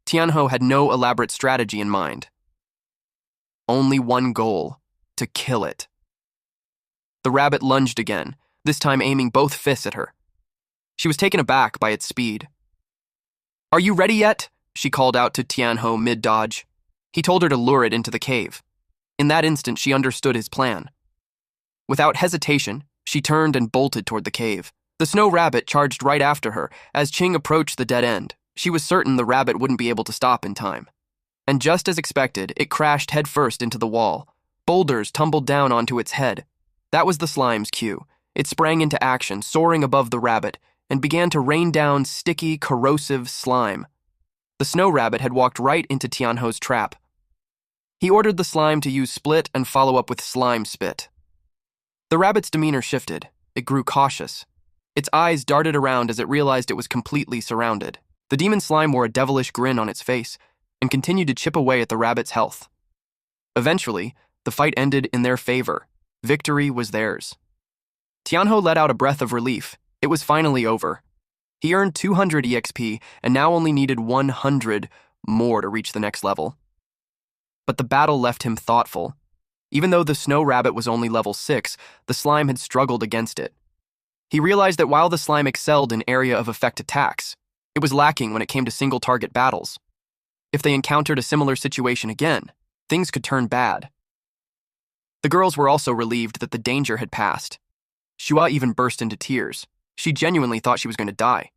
Tianho had no elaborate strategy in mind. Only one goal: to kill it. The rabbit lunged again, this time aiming both fists at her. She was taken aback by its speed. "Are you ready yet?" she called out to Tianho mid-dodge. He told her to lure it into the cave. In that instant, she understood his plan. Without hesitation, she turned and bolted toward the cave. The snow rabbit charged right after her. As Qing approached the dead end, she was certain the rabbit wouldn't be able to stop in time. And just as expected, it crashed headfirst into the wall. Boulders tumbled down onto its head. That was the slime's cue. It sprang into action, soaring above the rabbit, and began to rain down sticky, corrosive slime. The snow rabbit had walked right into Tianho's trap. He ordered the slime to use split and follow up with slime spit. The rabbit's demeanor shifted. It grew cautious. Its eyes darted around as it realized it was completely surrounded. The demon slime wore a devilish grin on its face and continued to chip away at the rabbit's health. Eventually, the fight ended in their favor. Victory was theirs. Tianho let out a breath of relief. It was finally over. He earned 200 EXP and now only needed 100 more to reach the next level. But the battle left him thoughtful. Even though the snow rabbit was only level 6, the slime had struggled against it. He realized that while the slime excelled in area of effect attacks, it was lacking when it came to single-target battles. If they encountered a similar situation again, things could turn bad. The girls were also relieved that the danger had passed. Shua even burst into tears. She genuinely thought she was going to die.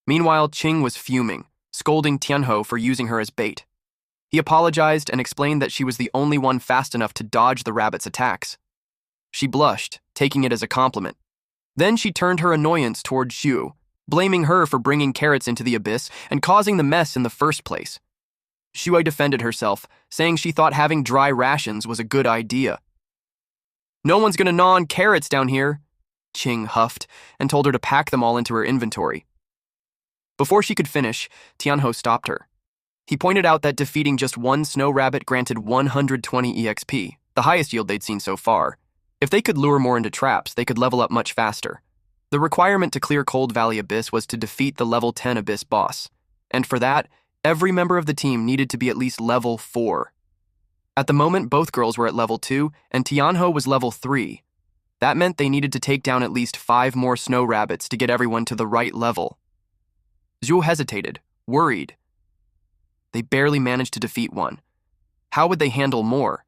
Meanwhile, Qing was fuming, scolding Tianho for using her as bait. He apologized and explained that she was the only one fast enough to dodge the rabbit's attacks. She blushed, taking it as a compliment. Then she turned her annoyance toward Xu, blaming her for bringing carrots into the abyss and causing the mess in the first place. Shui defended herself, saying she thought having dry rations was a good idea. "No one's gonna gnaw on carrots down here," Qing huffed and told her to pack them all into her inventory. Before she could finish, Tianho stopped her. He pointed out that defeating just one snow rabbit granted 120 EXP, the highest yield they'd seen so far. If they could lure more into traps, they could level up much faster. The requirement to clear Cold Valley Abyss was to defeat the level 10 Abyss boss, and for that, every member of the team needed to be at least level 4. At the moment, both girls were at level 2, and Tianho was level 3. That meant they needed to take down at least 5 more snow rabbits to get everyone to the right level. Zhu hesitated, worried. They barely managed to defeat one. How would they handle more?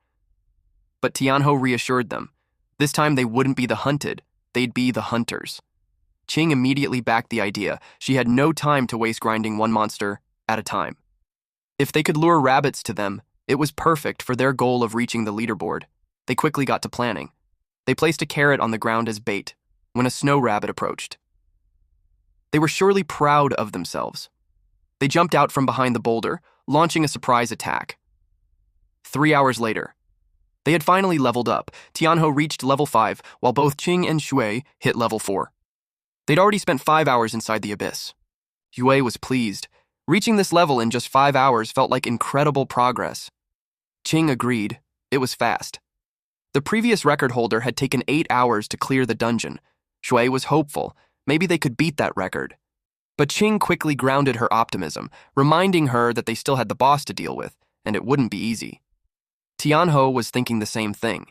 But Tianho reassured them. This time they wouldn't be the hunted, they'd be the hunters. Qing immediately backed the idea. She had no time to waste grinding one monster at a time. If they could lure rabbits to them, it was perfect for their goal of reaching the leaderboard. They quickly got to planning. They placed a carrot on the ground as bait when a snow rabbit approached. They were surely proud of themselves. They jumped out from behind the boulder, launching a surprise attack. 3 hours later, they had finally leveled up. Tianho reached level 5, while both Qing and Shui hit level 4. They'd already spent 5 hours inside the abyss. Yue was pleased. Reaching this level in just 5 hours felt like incredible progress. Qing agreed. It was fast. The previous record holder had taken 8 hours to clear the dungeon. Shui was hopeful. Maybe they could beat that record. But Qing quickly grounded her optimism, reminding her that they still had the boss to deal with, and it wouldn't be easy. Tianho was thinking the same thing.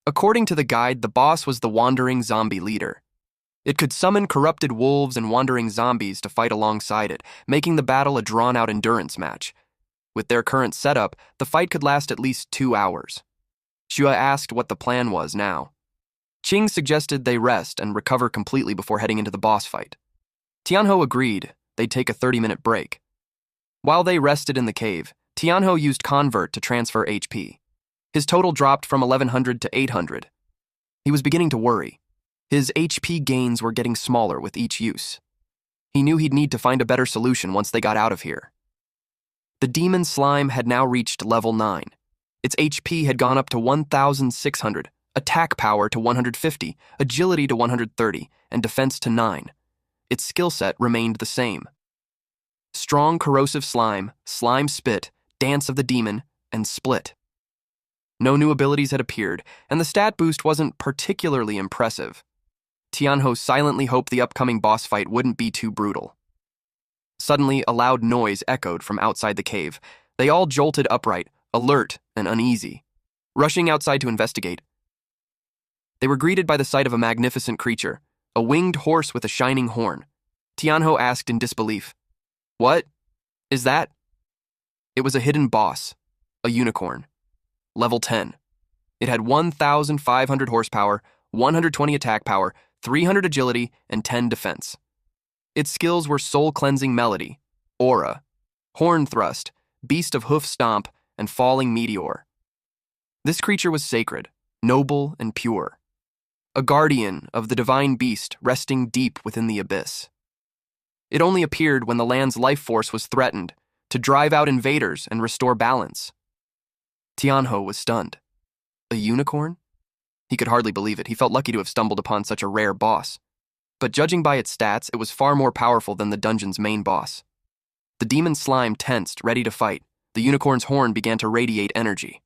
According to the guide, the boss was the wandering zombie leader. It could summon corrupted wolves and wandering zombies to fight alongside it, making the battle a drawn-out endurance match. With their current setup, the fight could last at least 2 hours. Xue asked what the plan was now. Qing suggested they rest and recover completely before heading into the boss fight. Tianho agreed they'd take a 30-minute break. While they rested in the cave, Tianho used Convert to transfer HP. His total dropped from 1100 to 800. He was beginning to worry. His HP gains were getting smaller with each use. He knew he'd need to find a better solution once they got out of here. The demon slime had now reached level 9. Its HP had gone up to 1,600, attack power to 150, agility to 130, and defense to 9. Its skill set remained the same. Strong corrosive slime, slime spit, dance of the demon, and split. No new abilities had appeared, and the stat boost wasn't particularly impressive. Tianho silently hoped the upcoming boss fight wouldn't be too brutal. Suddenly, a loud noise echoed from outside the cave. They all jolted upright, alert and uneasy. Rushing outside to investigate, they were greeted by the sight of a magnificent creature, a winged horse with a shining horn. Tianho asked in disbelief, "What is that?" It was a hidden boss, a unicorn. Level 10. It had 1,500 horsepower, 120 attack power, 300 agility, and 10 defense. Its skills were soul-cleansing melody, aura, horn thrust, beast of hoof stomp, and falling meteor. This creature was sacred, noble, and pure. A guardian of the divine beast resting deep within the abyss. It only appeared when the land's life force was threatened, to drive out invaders and restore balance. Tianho was stunned. A unicorn? He could hardly believe it. He felt lucky to have stumbled upon such a rare boss. But judging by its stats, it was far more powerful than the dungeon's main boss. The demon slime tensed, ready to fight. The unicorn's horn began to radiate energy.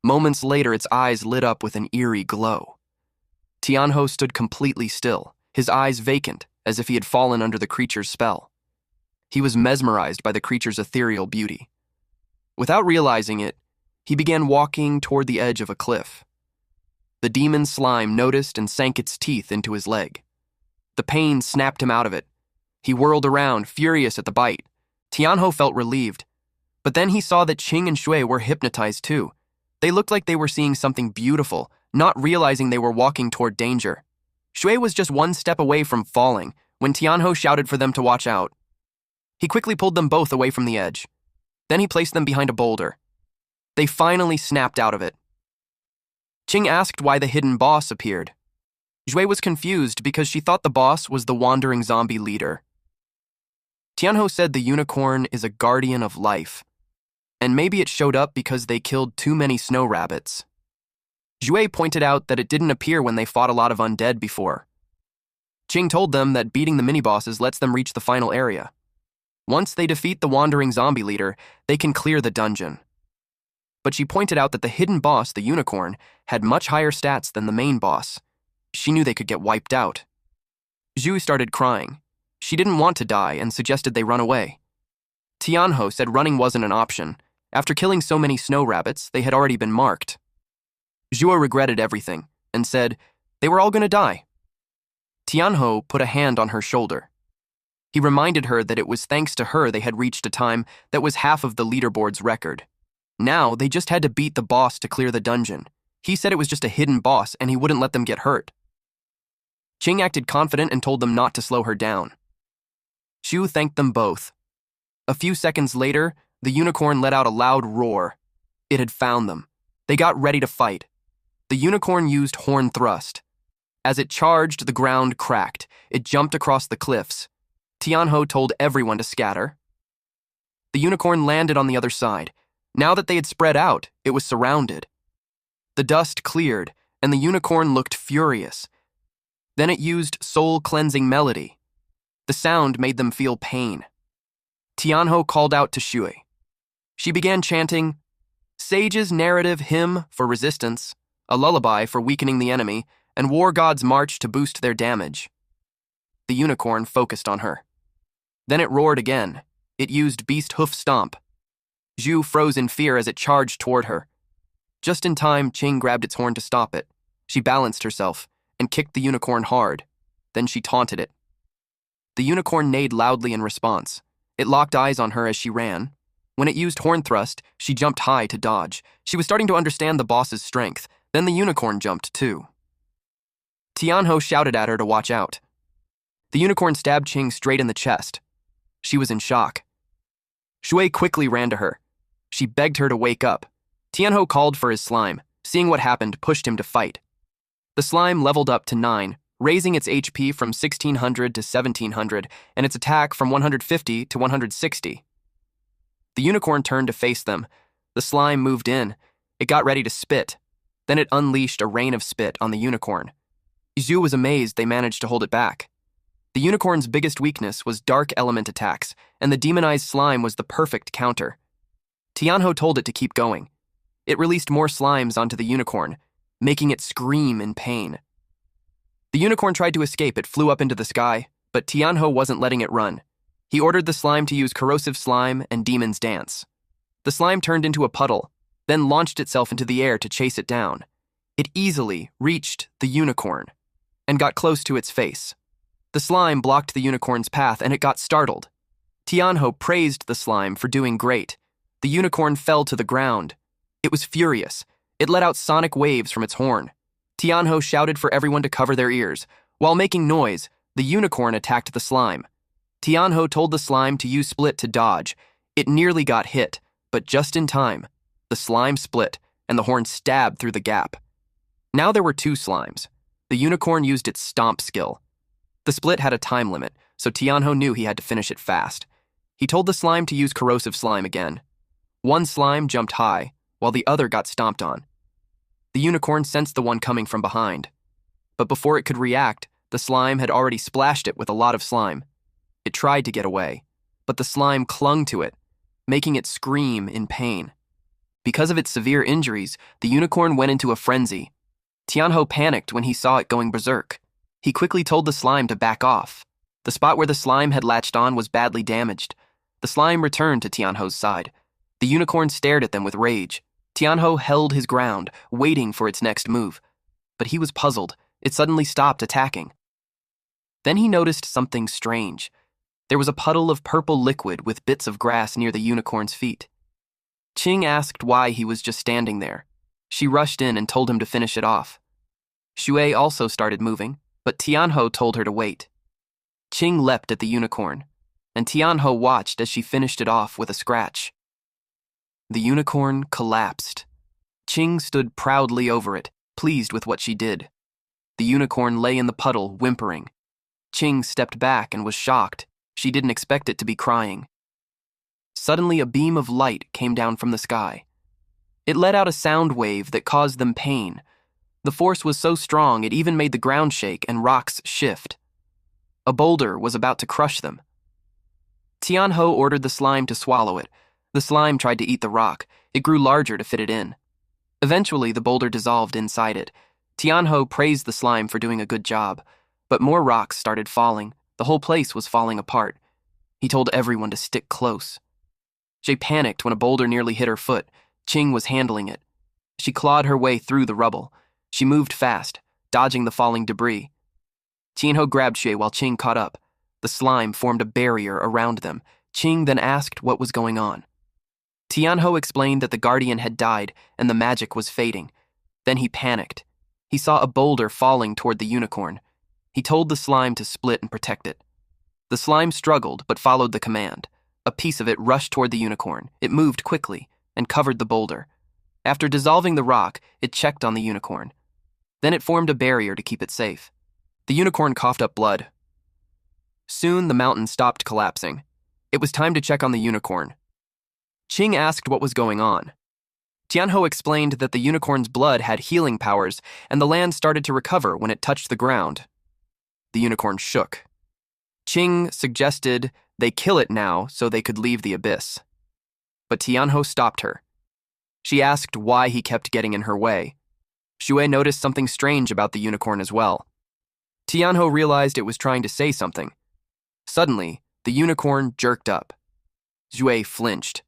Moments later, its eyes lit up with an eerie glow. Tianho stood completely still, his eyes vacant, as if he had fallen under the creature's spell. He was mesmerized by the creature's ethereal beauty. Without realizing it, he began walking toward the edge of a cliff. The demon slime noticed and sank its teeth into his leg. The pain snapped him out of it. He whirled around, furious at the bite. Tianho felt relieved. But then he saw that Qing and Shui were hypnotized too. They looked like they were seeing something beautiful, not realizing they were walking toward danger. Shui was just one step away from falling when Tianho shouted for them to watch out. He quickly pulled them both away from the edge. Then he placed them behind a boulder. They finally snapped out of it. Qing asked why the hidden boss appeared. Shui was confused because she thought the boss was the wandering zombie leader. Tianho said the unicorn is a guardian of life, and maybe it showed up because they killed too many snow rabbits. Shui pointed out that it didn't appear when they fought a lot of undead before. Qing told them that beating the mini-bosses lets them reach the final area. Once they defeat the wandering zombie leader, they can clear the dungeon. But she pointed out that the hidden boss, the unicorn, had much higher stats than the main boss. She knew they could get wiped out. Zhu started crying. She didn't want to die and suggested they run away. Tianho said running wasn't an option. After killing so many snow rabbits, they had already been marked. Zhu regretted everything and said they were all going to die. Tianho put a hand on her shoulder. He reminded her that it was thanks to her they had reached a time that was half of the leaderboard's record. Now, they just had to beat the boss to clear the dungeon. He said it was just a hidden boss and he wouldn't let them get hurt. Qing acted confident and told them not to slow her down. Xu thanked them both. A few seconds later, the unicorn let out a loud roar. It had found them. They got ready to fight. The unicorn used horn thrust. As it charged, the ground cracked. It jumped across the cliffs. Tianho told everyone to scatter. The unicorn landed on the other side. Now that they had spread out, it was surrounded. The dust cleared, and the unicorn looked furious. Then it used soul-cleansing melody. The sound made them feel pain. Tianho called out to Shui. She began chanting, Sage's narrative hymn for resistance, a lullaby for weakening the enemy, and war gods march to boost their damage. The unicorn focused on her. Then it roared again. It used beast hoof stomp. Zhu froze in fear as it charged toward her. Just in time, Qing grabbed its horn to stop it. She balanced herself and kicked the unicorn hard. Then she taunted it. The unicorn neighed loudly in response. It locked eyes on her as she ran. When it used horn thrust, she jumped high to dodge. She was starting to understand the boss's strength. Then the unicorn jumped too. Tianho shouted at her to watch out. The unicorn stabbed Qing straight in the chest. She was in shock. Shui quickly ran to her. She begged her to wake up. Tianho called for his slime. Seeing what happened, pushed him to fight. The slime leveled up to 9, raising its HP from 1600 to 1700, and its attack from 150 to 160. The unicorn turned to face them. The slime moved in. It got ready to spit. Then it unleashed a rain of spit on the unicorn. Zhu was amazed they managed to hold it back. The unicorn's biggest weakness was dark element attacks, and the demonized slime was the perfect counter. Tianho told it to keep going. It released more slimes onto the unicorn, making it scream in pain. The unicorn tried to escape. It flew up into the sky, but Tianho wasn't letting it run. He ordered the slime to use corrosive slime and demon's dance. The slime turned into a puddle, then launched itself into the air to chase it down. It easily reached the unicorn and got close to its face. The slime blocked the unicorn's path, and it got startled. Tianho praised the slime for doing great. The unicorn fell to the ground. It was furious. It let out sonic waves from its horn. Tianho shouted for everyone to cover their ears. While making noise, the unicorn attacked the slime. Tianho told the slime to use split to dodge. It nearly got hit, but just in time. The slime split, and the horn stabbed through the gap. Now there were 2 slimes. The unicorn used its stomp skill. The split had a time limit, so Tianho knew he had to finish it fast. He told the slime to use corrosive slime again. One slime jumped high, while the other got stomped on. The unicorn sensed the one coming from behind. But before it could react, the slime had already splashed it with a lot of slime. It tried to get away, but the slime clung to it, making it scream in pain. Because of its severe injuries, the unicorn went into a frenzy. Tianho panicked when he saw it going berserk. He quickly told the slime to back off. The spot where the slime had latched on was badly damaged. The slime returned to Tianho's side. The unicorn stared at them with rage. Tianho held his ground, waiting for its next move. But he was puzzled. It suddenly stopped attacking. Then he noticed something strange. There was a puddle of purple liquid with bits of grass near the unicorn's feet. Qing asked why he was just standing there. She rushed in and told him to finish it off. Shui also started moving, but Tianho told her to wait. Qing leapt at the unicorn, and Tianho watched as she finished it off with a scratch. The unicorn collapsed. Qing stood proudly over it, pleased with what she did. The unicorn lay in the puddle, whimpering. Qing stepped back and was shocked. She didn't expect it to be crying. Suddenly, a beam of light came down from the sky. It let out a sound wave that caused them pain. The force was so strong it even made the ground shake and rocks shift. A boulder was about to crush them. Tianho ordered the slime to swallow it. The slime tried to eat the rock. It grew larger to fit it in. Eventually, the boulder dissolved inside it. Tianho praised the slime for doing a good job, but more rocks started falling. The whole place was falling apart. He told everyone to stick close. She panicked when a boulder nearly hit her foot. Qing was handling it. She clawed her way through the rubble. She moved fast, dodging the falling debris. Tianho grabbed Shui while Qing caught up. The slime formed a barrier around them. Qing then asked what was going on. Tianho explained that the guardian had died and the magic was fading. Then he panicked. He saw a boulder falling toward the unicorn. He told the slime to split and protect it. The slime struggled but followed the command. A piece of it rushed toward the unicorn. It moved quickly and covered the boulder. After dissolving the rock, it checked on the unicorn. Then it formed a barrier to keep it safe. The unicorn coughed up blood. Soon, the mountain stopped collapsing. It was time to check on the unicorn. Qing asked what was going on. Tianho explained that the unicorn's blood had healing powers, and the land started to recover when it touched the ground. The unicorn shook. Qing suggested they kill it now so they could leave the abyss. But Tianho stopped her. She asked why he kept getting in her way. Xue noticed something strange about the unicorn as well. Tianho realized it was trying to say something. Suddenly, the unicorn jerked up. Xue flinched.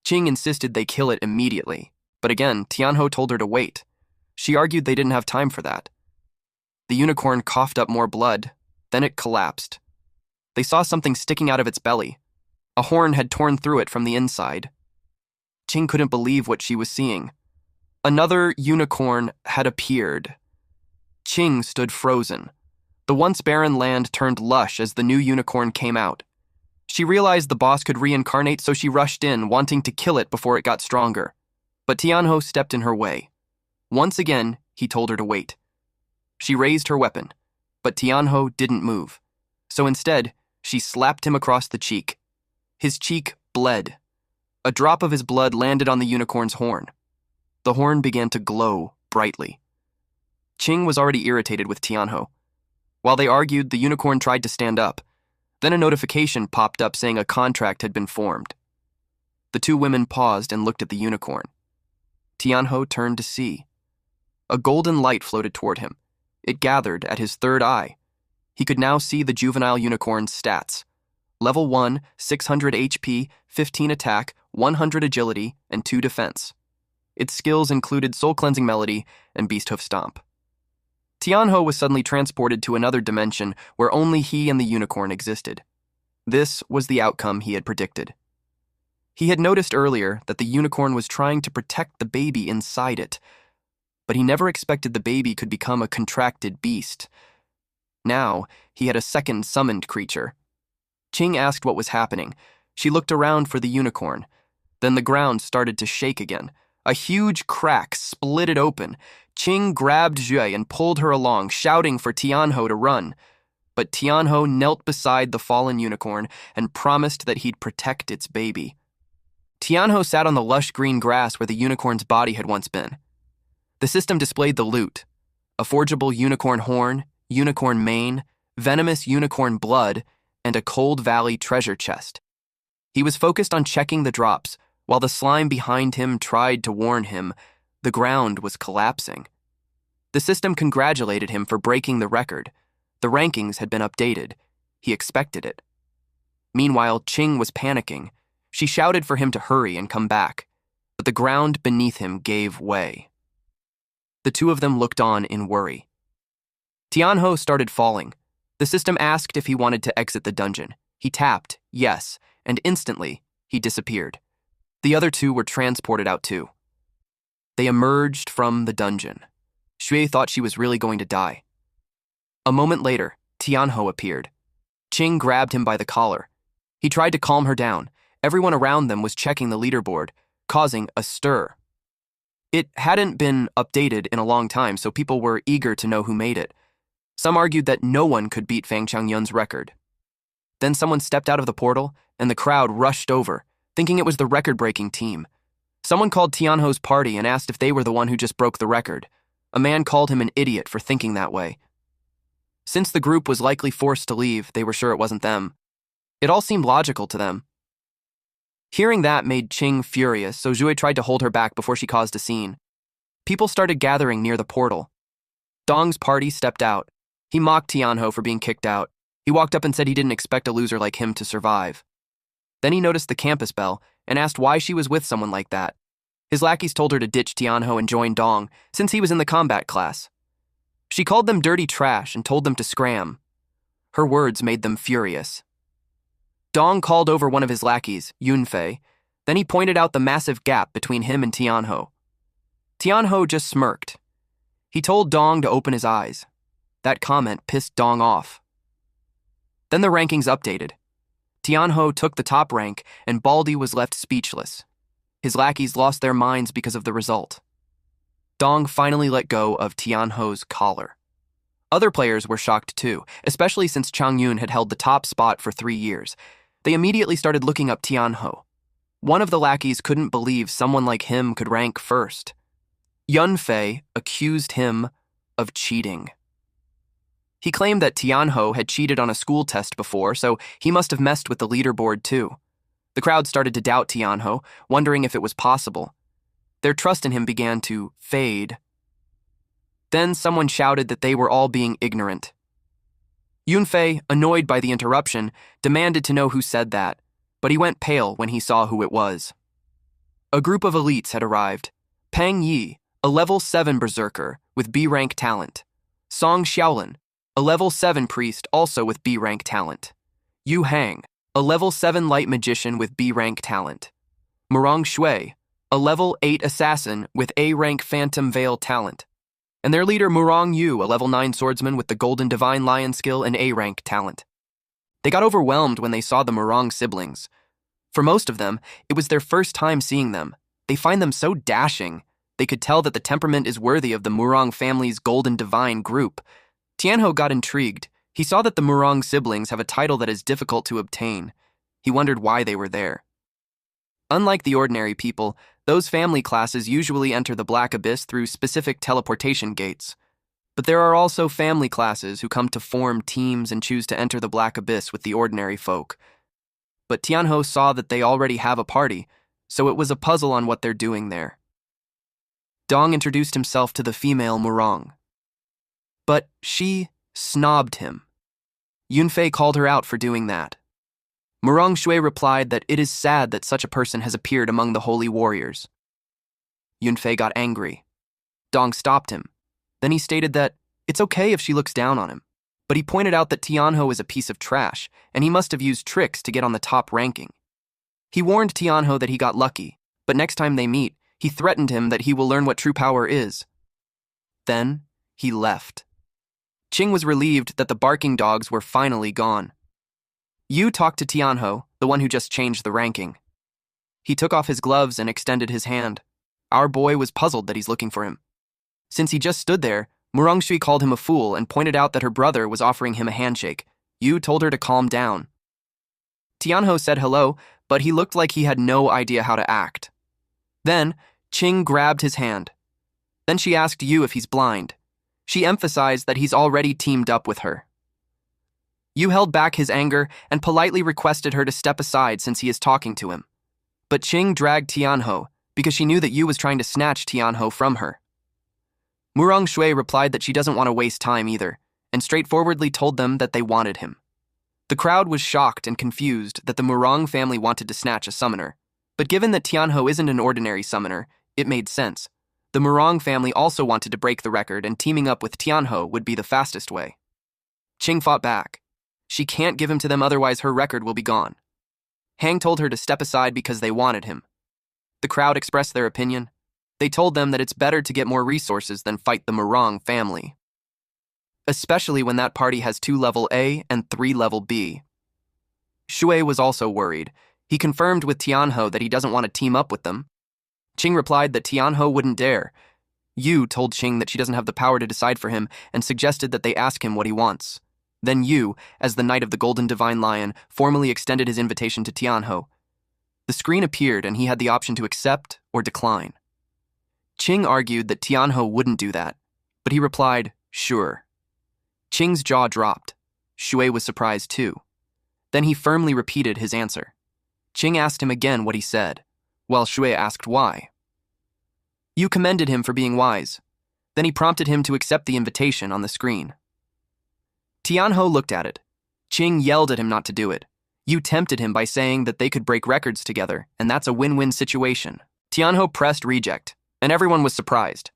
Qing insisted they kill it immediately, but again, Tianho told her to wait. She argued they didn't have time for that. The unicorn coughed up more blood, then it collapsed. They saw something sticking out of its belly. A horn had torn through it from the inside. Qing couldn't believe what she was seeing. Another unicorn had appeared. Qing stood frozen. The once barren land turned lush as the new unicorn came out. She realized the boss could reincarnate, so she rushed in, wanting to kill it before it got stronger. But Tianho stepped in her way. Once again, he told her to wait. She raised her weapon, but Tianho didn't move. So instead, she slapped him across the cheek. His cheek bled. A drop of his blood landed on the unicorn's horn. The horn began to glow brightly. Qing was already irritated with Tianho. While they argued, the unicorn tried to stand up. Then a notification popped up saying a contract had been formed. The two women paused and looked at the unicorn. Tianho turned to see. A golden light floated toward him. It gathered at his third eye. He could now see the juvenile unicorn's stats. Level 1, 600 HP, 15 attack, 100 agility, and 2 defense. Its skills included Soul Cleansing Melody and Beast Hoof Stomp. Tianho was suddenly transported to another dimension where only he and the unicorn existed. This was the outcome he had predicted. He had noticed earlier that the unicorn was trying to protect the baby inside it, but he never expected the baby could become a contracted beast. Now, he had a second summoned creature. Qing asked what was happening. She looked around for the unicorn. Then the ground started to shake again. A huge crack split it open. Qing grabbed Xue and pulled her along, shouting for Tianho to run. But Tianho knelt beside the fallen unicorn and promised that he'd protect its baby. Tianho sat on the lush green grass where the unicorn's body had once been. The system displayed the loot: a forgeable unicorn horn, unicorn mane, venomous unicorn blood, and a Cold Valley treasure chest. He was focused on checking the drops, while the slime behind him tried to warn him the ground was collapsing. The system congratulated him for breaking the record. The rankings had been updated. He expected it. Meanwhile, Qing was panicking. She shouted for him to hurry and come back, but the ground beneath him gave way. The two of them looked on in worry. Tianho started falling. The system asked if he wanted to exit the dungeon. He tapped yes, and instantly, he disappeared. The other two were transported out too. They emerged from the dungeon. Xue thought she was really going to die. A moment later, Tianho appeared. Qing grabbed him by the collar. He tried to calm her down. Everyone around them was checking the leaderboard, causing a stir. It hadn't been updated in a long time, so people were eager to know who made it. Some argued that no one could beat Fang Changyun's record. Then someone stepped out of the portal, and the crowd rushed over, thinking it was the record-breaking team. Someone called Tianho's party and asked if they were the one who just broke the record. A man called him an idiot for thinking that way. Since the group was likely forced to leave, they were sure it wasn't them. It all seemed logical to them. Hearing that made Qing furious, so Xue tried to hold her back before she caused a scene. People started gathering near the portal. Dong's party stepped out. He mocked Tianho for being kicked out. He walked up and said he didn't expect a loser like him to survive. Then he noticed the campus bell and asked why she was with someone like that. His lackeys told her to ditch Tianho and join Dong, since he was in the combat class. She called them dirty trash and told them to scram. Her words made them furious. Dong called over one of his lackeys, Yunfei. Then he pointed out the massive gap between him and Tianho. Tianho just smirked. He told Dong to open his eyes. That comment pissed Dong off. Then the rankings updated. Tianho took the top rank, and Baldy was left speechless. His lackeys lost their minds because of the result. Dong finally let go of Tianho's collar. Other players were shocked too, especially since Chang Yun had held the top spot for 3 years. They immediately started looking up Tianho. One of the lackeys couldn't believe someone like him could rank first. Yunfei accused him of cheating. He claimed that Tianho had cheated on a school test before, so he must have messed with the leaderboard too. The crowd started to doubt Tianho, wondering if it was possible. Their trust in him began to fade. Then someone shouted that they were all being ignorant. Yunfei, annoyed by the interruption, demanded to know who said that, but he went pale when he saw who it was. A group of elites had arrived. Pang Yi, a level 7 berserker with B-rank talent. Song Xiaolin, a level 7 priest also with B-rank talent. Yu Hang, a level 7 light magician with B-rank talent. Murong Shui, a level 8 assassin with A-rank phantom veil talent. And their leader Murong Yu, a level 9 swordsman with the golden divine lion skill and A-rank talent. They got overwhelmed when they saw the Murong siblings. For most of them, it was their first time seeing them. They find them so dashing. They could tell that the temperament is worthy of the Murong family's golden divine group. Tianho got intrigued. He saw that the Murong siblings have a title that is difficult to obtain. He wondered why they were there. Unlike the ordinary people, those family classes usually enter the Black Abyss through specific teleportation gates. But there are also family classes who come to form teams and choose to enter the Black Abyss with the ordinary folk. But Tianho saw that they already have a party, so it was a puzzle on what they're doing there. Dong introduced himself to the female Murong. But she snobbed him. Yunfei called her out for doing that. Murong Shui replied that it is sad that such a person has appeared among the holy warriors. Yunfei got angry. Dong stopped him. Then he stated that it's okay if she looks down on him, but he pointed out that Tianho is a piece of trash, and he must have used tricks to get on the top ranking. He warned Tianho that he got lucky, but next time they meet, he threatened him that he will learn what true power is. Then he left. Qing was relieved that the barking dogs were finally gone. Yu talked to Tianho, the one who just changed the ranking. He took off his gloves and extended his hand. Our boy was puzzled that he's looking for him. Since he just stood there, Murong Shui called him a fool and pointed out that her brother was offering him a handshake. Yu told her to calm down. Tianho said hello, but he looked like he had no idea how to act. Then, Qing grabbed his hand. Then she asked Yu if he's blind. She emphasized that he's already teamed up with her. Yu held back his anger and politely requested her to step aside since he is talking to him. But Qing dragged Tianho because she knew that Yu was trying to snatch Tianho from her. Murong Shui replied that she doesn't want to waste time either, and straightforwardly told them that they wanted him. The crowd was shocked and confused that the Murong family wanted to snatch a summoner, but given that Tianho isn't an ordinary summoner, it made sense. The Murong family also wanted to break the record, and teaming up with Tianho would be the fastest way. Qing fought back. She can't give him to them, otherwise her record will be gone. Hang told her to step aside because they wanted him. The crowd expressed their opinion. They told them that it's better to get more resources than fight the Murong family. Especially when that party has 2 level A and 3 level B. Shui was also worried. He confirmed with Tianho that he doesn't want to team up with them. Qing replied that Tianho wouldn't dare. Yu told Qing that she doesn't have the power to decide for him and suggested that they ask him what he wants. Then Yu, as the Knight of the Golden Divine Lion, formally extended his invitation to Tianho. The screen appeared and he had the option to accept or decline. Qing argued that Tianho wouldn't do that, but he replied, sure. Qing's jaw dropped. Shui was surprised too. Then he firmly repeated his answer. Qing asked him again what he said, while Shui asked why. Yu commended him for being wise. Then he prompted him to accept the invitation on the screen. Tianho looked at it. Qing yelled at him not to do it. Yu tempted him by saying that they could break records together, and that's a win-win situation. Tianho pressed reject, and everyone was surprised.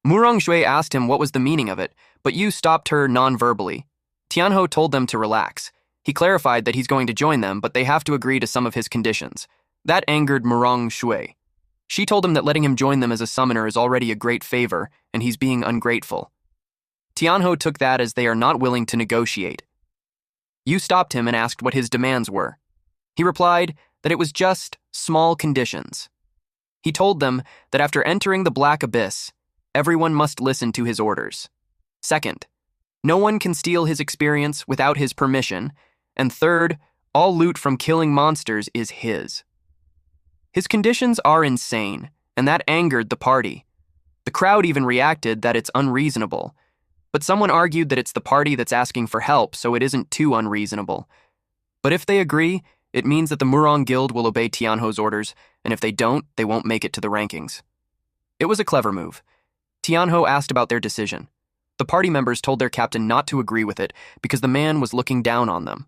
Murong Shui asked him what was the meaning of it, but Yu stopped her non-verbally. Tianho told them to relax. He clarified that he's going to join them, but they have to agree to some of his conditions. That angered Murong Shui. She told him that letting him join them as a summoner is already a great favor, and he's being ungrateful. Tianho took that as they are not willing to negotiate. Yu stopped him and asked what his demands were. He replied that it was just small conditions. He told them that after entering the Black Abyss, everyone must listen to his orders. Second, No one can steal his experience without his permission. And third, all loot from killing monsters is his. His conditions are insane, and that angered the party. The crowd even reacted that it's unreasonable. But someone argued that it's the party that's asking for help, so it isn't too unreasonable. But if they agree, it means that the Murong Guild will obey Tianho's orders, and if they don't, they won't make it to the rankings. It was a clever move. Tianho asked about their decision. The party members told their captain not to agree with it because the man was looking down on them.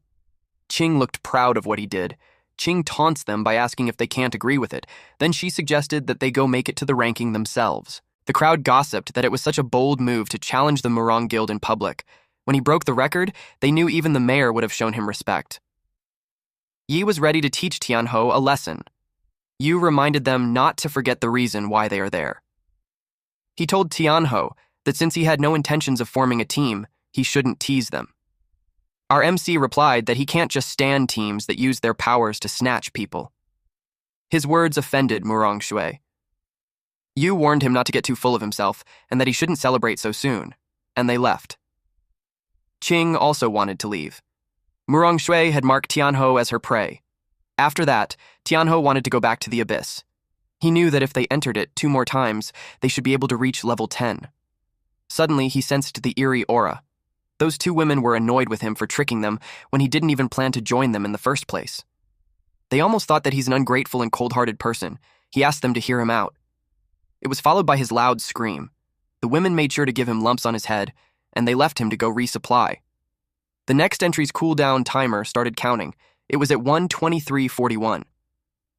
Qing looked proud of what he did. Qing taunts them by asking if they can't agree with it. Then she suggested that they go make it to the ranking themselves. The crowd gossiped that it was such a bold move to challenge the Murong Guild in public. When he broke the record, they knew even the mayor would have shown him respect. Yi was ready to teach Tianho a lesson. Yu reminded them not to forget the reason why they are there. He told Tianho that since he had no intentions of forming a team, he shouldn't tease them. Our MC replied that he can't just stand teams that use their powers to snatch people. His words offended Murong Shui. Yu warned him not to get too full of himself and that he shouldn't celebrate so soon, and they left. Qing also wanted to leave. Murong Shui had marked Tianho as her prey. After that, Tianho wanted to go back to the abyss. He knew that if they entered it 2 more times, they should be able to reach level 10. Suddenly, he sensed the eerie aura. Those 2 women were annoyed with him for tricking them when he didn't even plan to join them in the first place. They almost thought that he's an ungrateful and cold-hearted person. He asked them to hear him out. It was followed by his loud scream. The women made sure to give him lumps on his head, and they left him to go resupply. The next entry's cooldown timer started counting. It was at 1:23:41.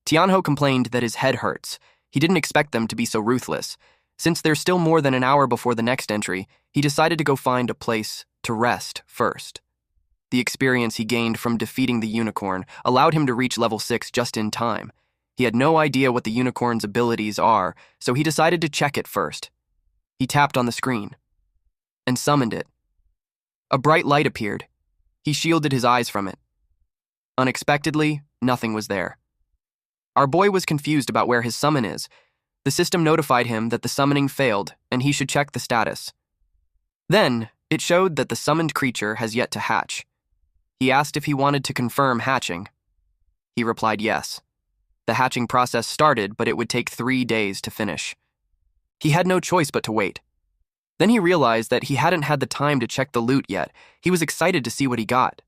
Tianho complained that his head hurts. He didn't expect them to be so ruthless. Since there's still more than an hour before the next entry, he decided to go find a place to rest first. The experience he gained from defeating the unicorn allowed him to reach level 6 just in time. He had no idea what the unicorn's abilities are, so he decided to check it first. He tapped on the screen and summoned it. A bright light appeared. He shielded his eyes from it. Unexpectedly, nothing was there. Our boy was confused about where his summon is. The system notified him that the summoning failed and he should check the status. Then, it showed that the summoned creature has yet to hatch. He asked if he wanted to confirm hatching. He replied yes. The hatching process started, but it would take 3 days to finish. He had no choice but to wait. Then he realized that he hadn't had the time to check the loot yet. He was excited to see what he got.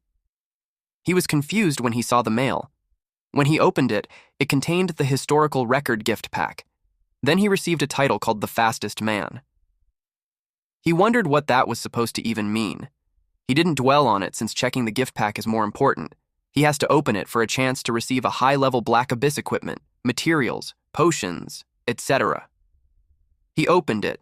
He was confused when he saw the mail. When he opened it, it contained the historical record gift pack. Then he received a title called The Fastest Man. He wondered what that was supposed to even mean. He didn't dwell on it since checking the gift pack is more important. He has to open it for a chance to receive a high-level Black Abyss equipment, materials, potions, etc. He opened it.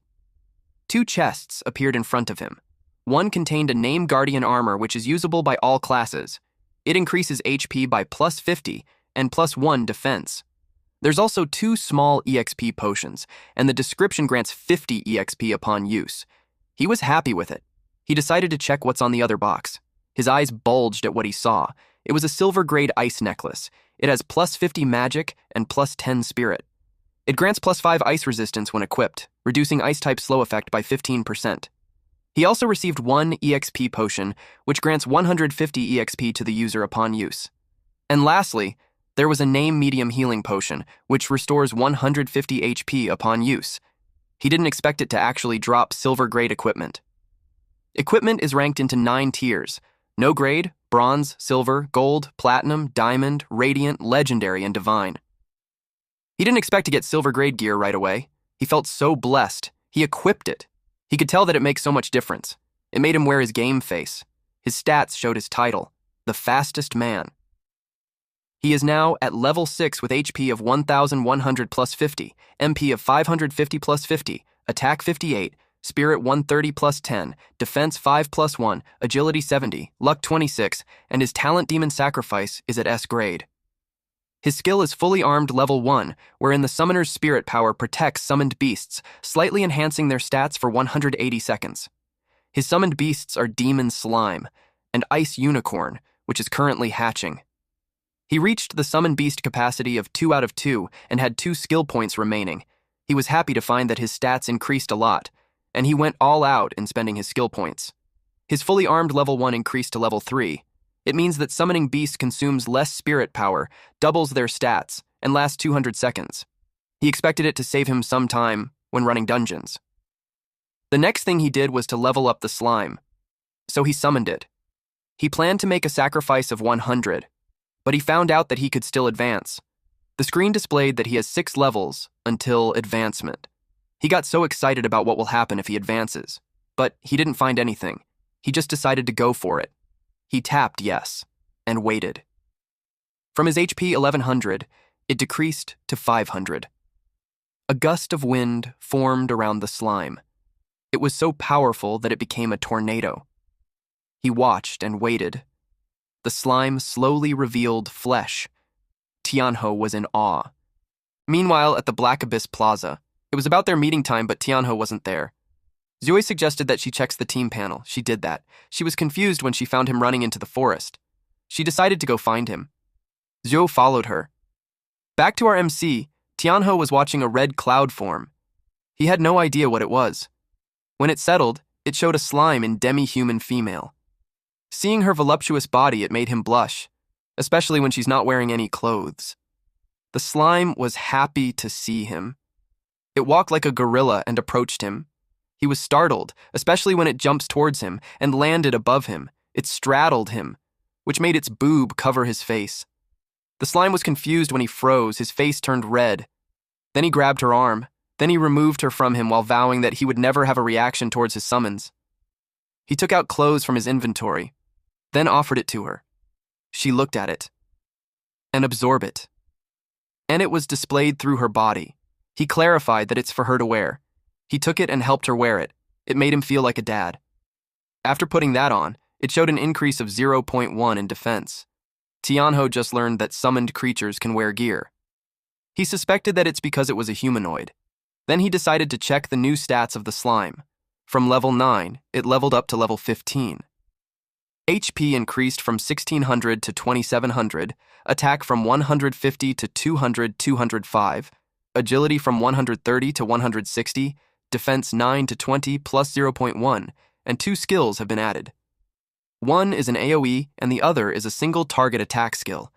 2 chests appeared in front of him. One contained a Name Guardian armor which is usable by all classes. It increases HP by +50 and +1 defense. There's also 2 small EXP potions, and the description grants 50 EXP upon use. He was happy with it. He decided to check what's on the other box. His eyes bulged at what he saw. It was a silver-grade ice necklace. It has +50 magic and +10 spirit. It grants +5 ice resistance when equipped, reducing ice-type slow effect by 15%. He also received 1 EXP potion, which grants 150 EXP to the user upon use. And lastly, there was a Name Medium Healing Potion, which restores 150 HP upon use. He didn't expect it to actually drop silver-grade equipment. Equipment is ranked into 9 tiers: no grade, bronze, silver, gold, platinum, diamond, radiant, legendary, and divine. He didn't expect to get silver-grade gear right away. He felt so blessed. He equipped it. He could tell that it makes so much difference. It made him wear his game face. His stats showed his title, The Fastest Man. He is now at level 6 with HP of 1,100 plus 50, MP of 550 plus 50, attack 58, spirit 130 plus 10, defense 5 plus 1, agility 70, luck 26, and his talent Demon Sacrifice is at S grade. His skill is fully armed level 1, wherein the summoner's spirit power protects summoned beasts, slightly enhancing their stats for 180 seconds. His summoned beasts are Demon Slime and Ice Unicorn, which is currently hatching. He reached the summon beast capacity of 2 out of 2 and had 2 skill points remaining. He was happy to find that his stats increased a lot, and he went all out in spending his skill points. His fully armed level 1 increased to level 3. It means that summoning beast consumes less spirit power, doubles their stats, and lasts 200 seconds. He expected it to save him some time when running dungeons. The next thing he did was to level up the slime, so he summoned it. He planned to make a sacrifice of 100, but he found out that he could still advance. The screen displayed that he has 6 levels until advancement. He got so excited about what will happen if he advances, but he didn't find anything. He just decided to go for it. He tapped yes, and waited. From his HP 1100, it decreased to 500. A gust of wind formed around the slime. It was so powerful that it became a tornado. He watched and waited. The slime slowly revealed flesh. Tianho was in awe. Meanwhile, at the Black Abyss Plaza, it was about their meeting time, but Tianho wasn't there. Zui suggested that she checks the team panel. She did that. She was confused when she found him running into the forest. She decided to go find him. Zhou followed her. Back to our MC, Tianho was watching a red cloud form. He had no idea what it was. When it settled, it showed a slime in demi-human female. Seeing her voluptuous body, it made him blush, especially when she's not wearing any clothes. The slime was happy to see him. It walked like a gorilla and approached him. He was startled, especially when it jumps towards him and landed above him. It straddled him, which made its boob cover his face. The slime was confused when he froze, his face turned red. Then he grabbed her arm. Then he removed her from him while vowing that he would never have a reaction towards his summons. He took out clothes from his inventory, then offered it to her. She looked at it and absorbed it. And it was displayed through her body. He clarified that it's for her to wear. He took it and helped her wear it. It made him feel like a dad. After putting that on, it showed an increase of 0.1 in defense. Tianho just learned that summoned creatures can wear gear. He suspected that it's because it was a humanoid. Then he decided to check the new stats of the slime. From level 9, it leveled up to level 15. HP increased from 1600 to 2700, attack from 150 to 200-205, agility from 130 to 160, defense 9 to 20 plus 0.1, and 2 skills have been added. One is an AoE, and the other is a single target attack skill.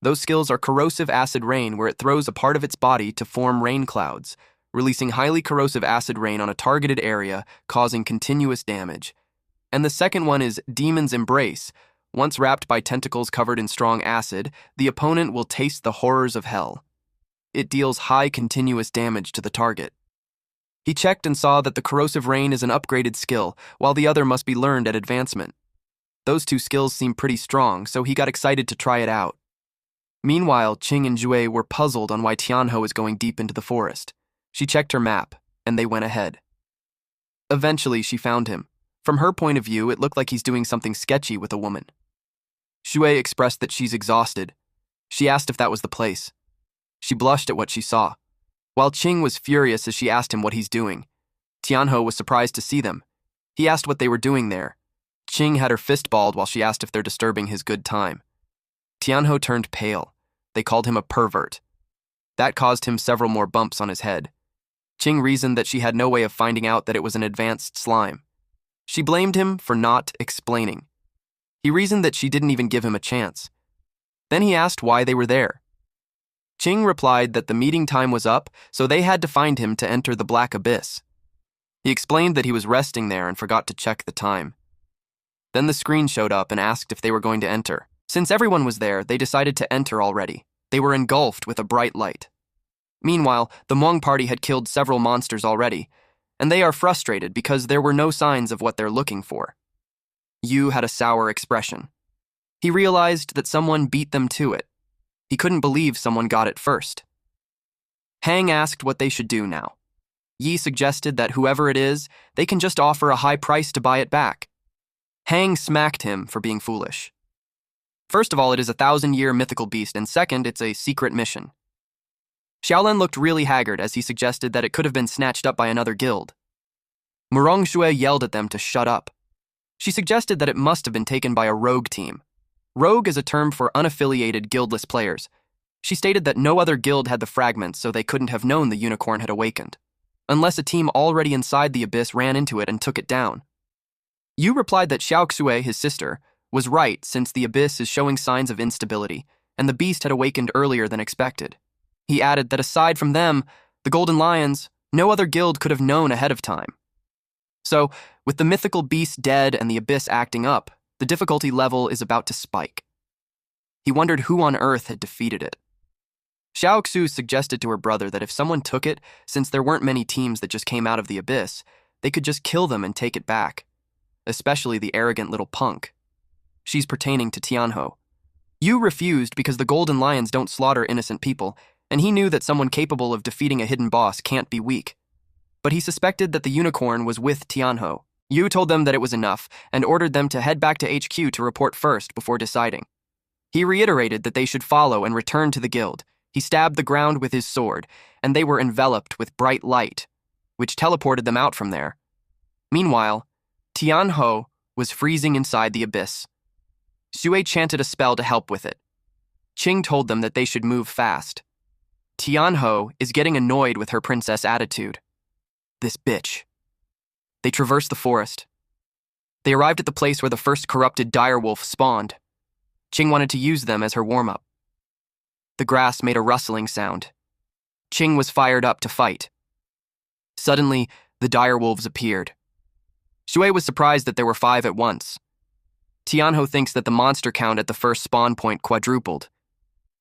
Those skills are Corrosive Acid Rain, where it throws a part of its body to form rain clouds, releasing highly corrosive acid rain on a targeted area, causing continuous damage. And the second one is Demon's Embrace. Once wrapped by tentacles covered in strong acid, the opponent will taste the horrors of hell. It deals high continuous damage to the target. He checked and saw that the Corrosive Rain is an upgraded skill, while the other must be learned at advancement. Those 2 skills seem pretty strong, so he got excited to try it out. Meanwhile, Qing and Jue were puzzled on why Tianho is going deep into the forest. She checked her map, and they went ahead. Eventually, she found him. From her point of view, it looked like he's doing something sketchy with a woman. Xue expressed that she's exhausted. She asked if that was the place. She blushed at what she saw. While Qing was furious as she asked him what he's doing, Tianho was surprised to see them. He asked what they were doing there. Qing had her fist balled while she asked if they're disturbing his good time. Tianho turned pale. They called him a pervert. That caused him several more bumps on his head. Qing reasoned that she had no way of finding out that it was an advanced slime. She blamed him for not explaining. He reasoned that she didn't even give him a chance. Then he asked why they were there. Qing replied that the meeting time was up, so they had to find him to enter the Black Abyss. He explained that he was resting there and forgot to check the time. Then the screen showed up and asked if they were going to enter. Since everyone was there, they decided to enter already. They were engulfed with a bright light. Meanwhile, the Hmong party had killed several monsters already, and they are frustrated because there were no signs of what they're looking for. Yu had a sour expression. He realized that someone beat them to it. He couldn't believe someone got it first. Hang asked what they should do now. Yi suggested that whoever it is, they can just offer a high price to buy it back. Hang smacked him for being foolish. First of all, it is a 1,000-year mythical beast, and second, it's a secret mission. Xiaolan looked really haggard as he suggested that it could have been snatched up by another guild. Murong Xue yelled at them to shut up. She suggested that it must have been taken by a rogue team. Rogue is a term for unaffiliated guildless players. She stated that no other guild had the fragments, so they couldn't have known the unicorn had awakened, unless a team already inside the abyss ran into it and took it down. Yu replied that Xiao Xue, his sister, was right since the abyss is showing signs of instability, and the beast had awakened earlier than expected. He added that aside from them, the Golden Lions, no other guild could have known ahead of time. So, with the mythical beast dead and the abyss acting up, the difficulty level is about to spike. He wondered who on earth had defeated it. Xiao Xu suggested to her brother that if someone took it, since there weren't many teams that just came out of the abyss, they could just kill them and take it back, especially the arrogant little punk. She's pertaining to Tianhou. Yu refused because the Golden Lions don't slaughter innocent people, and he knew that someone capable of defeating a hidden boss can't be weak. But he suspected that the unicorn was with Tianhou. Yu told them that it was enough and ordered them to head back to HQ to report first before deciding. He reiterated that they should follow and return to the guild. He stabbed the ground with his sword, and they were enveloped with bright light, which teleported them out from there. Meanwhile, Tianhou was freezing inside the abyss. Xue chanted a spell to help with it. Qing told them that they should move fast. Tianhou is getting annoyed with her princess attitude. This bitch. They traversed the forest. They arrived at the place where the first corrupted direwolf spawned. Qing wanted to use them as her warm-up. The grass made a rustling sound. Qing was fired up to fight. Suddenly, the direwolves appeared. Xue was surprised that there were 5 at once. Tianhou thinks that the monster count at the first spawn point quadrupled.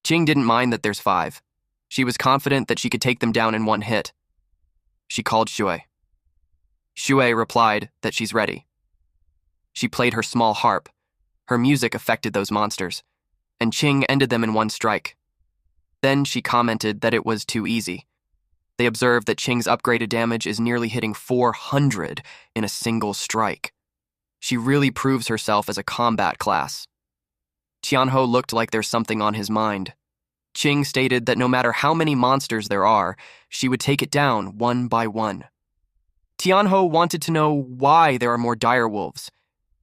Qing didn't mind that there's 5. She was confident that she could take them down in one hit. She called Xue. Xue replied that she's ready. She played her small harp. Her music affected those monsters, and Qing ended them in one strike. Then she commented that it was too easy. They observed that Qing's upgraded damage is nearly hitting 400 in a single strike. She really proves herself as a combat class. Tianhou looked like there's something on his mind. Qing stated that no matter how many monsters there are, she would take it down one by one. Tianhou wanted to know why there are more direwolves.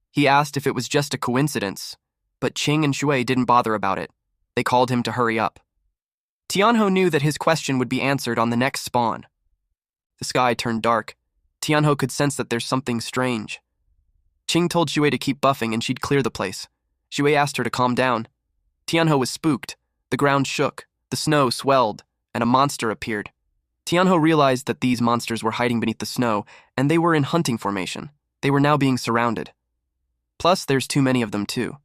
He asked if it was just a coincidence, but Qing and Xue didn't bother about it. They called him to hurry up. Tianhou knew that his question would be answered on the next spawn. The sky turned dark. Tianhou could sense that there's something strange. Qing told Xue to keep buffing and she'd clear the place. Xue asked her to calm down. Tianhou was spooked. The ground shook, the snow swelled, and a monster appeared. Tianhou realized that these monsters were hiding beneath the snow, and they were in hunting formation. They were now being surrounded. Plus, there's too many of them too.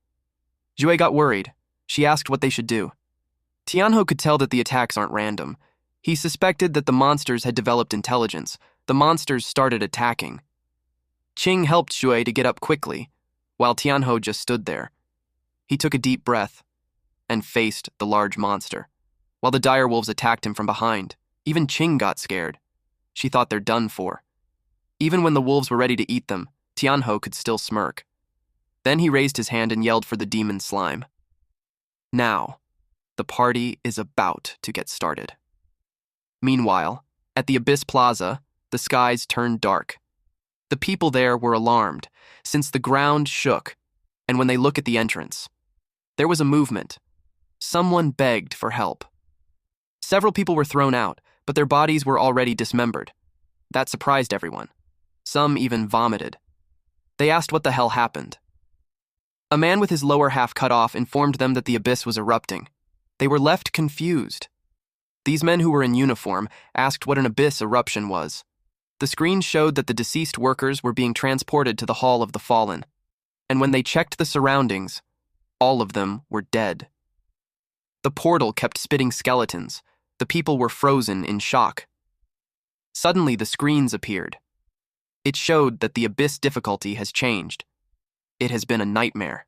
Xue got worried. She asked what they should do. Tianhou could tell that the attacks aren't random. He suspected that the monsters had developed intelligence. The monsters started attacking. Qing helped Xue to get up quickly, while Tianhou just stood there. He took a deep breath and faced the large monster, while the direwolves attacked him from behind. Even Qing got scared. She thought they're done for. Even when the wolves were ready to eat them, Tianhou could still smirk. Then he raised his hand and yelled for the demon slime. Now, the party is about to get started. Meanwhile, at the Abyss Plaza, the skies turned dark. The people there were alarmed, since the ground shook, and when they look at the entrance, there was a movement. Someone begged for help. Several people were thrown out, but their bodies were already dismembered. That surprised everyone. Some even vomited. They asked what the hell happened. A man with his lower half cut off informed them that the abyss was erupting. They were left confused. These men who were in uniform asked what an abyss eruption was. The screen showed that the deceased workers were being transported to the Hall of the Fallen, and when they checked the surroundings, all of them were dead. The portal kept spitting skeletons. The people were frozen in shock. Suddenly, the screens appeared. It showed that the abyss difficulty has changed. It has been a nightmare.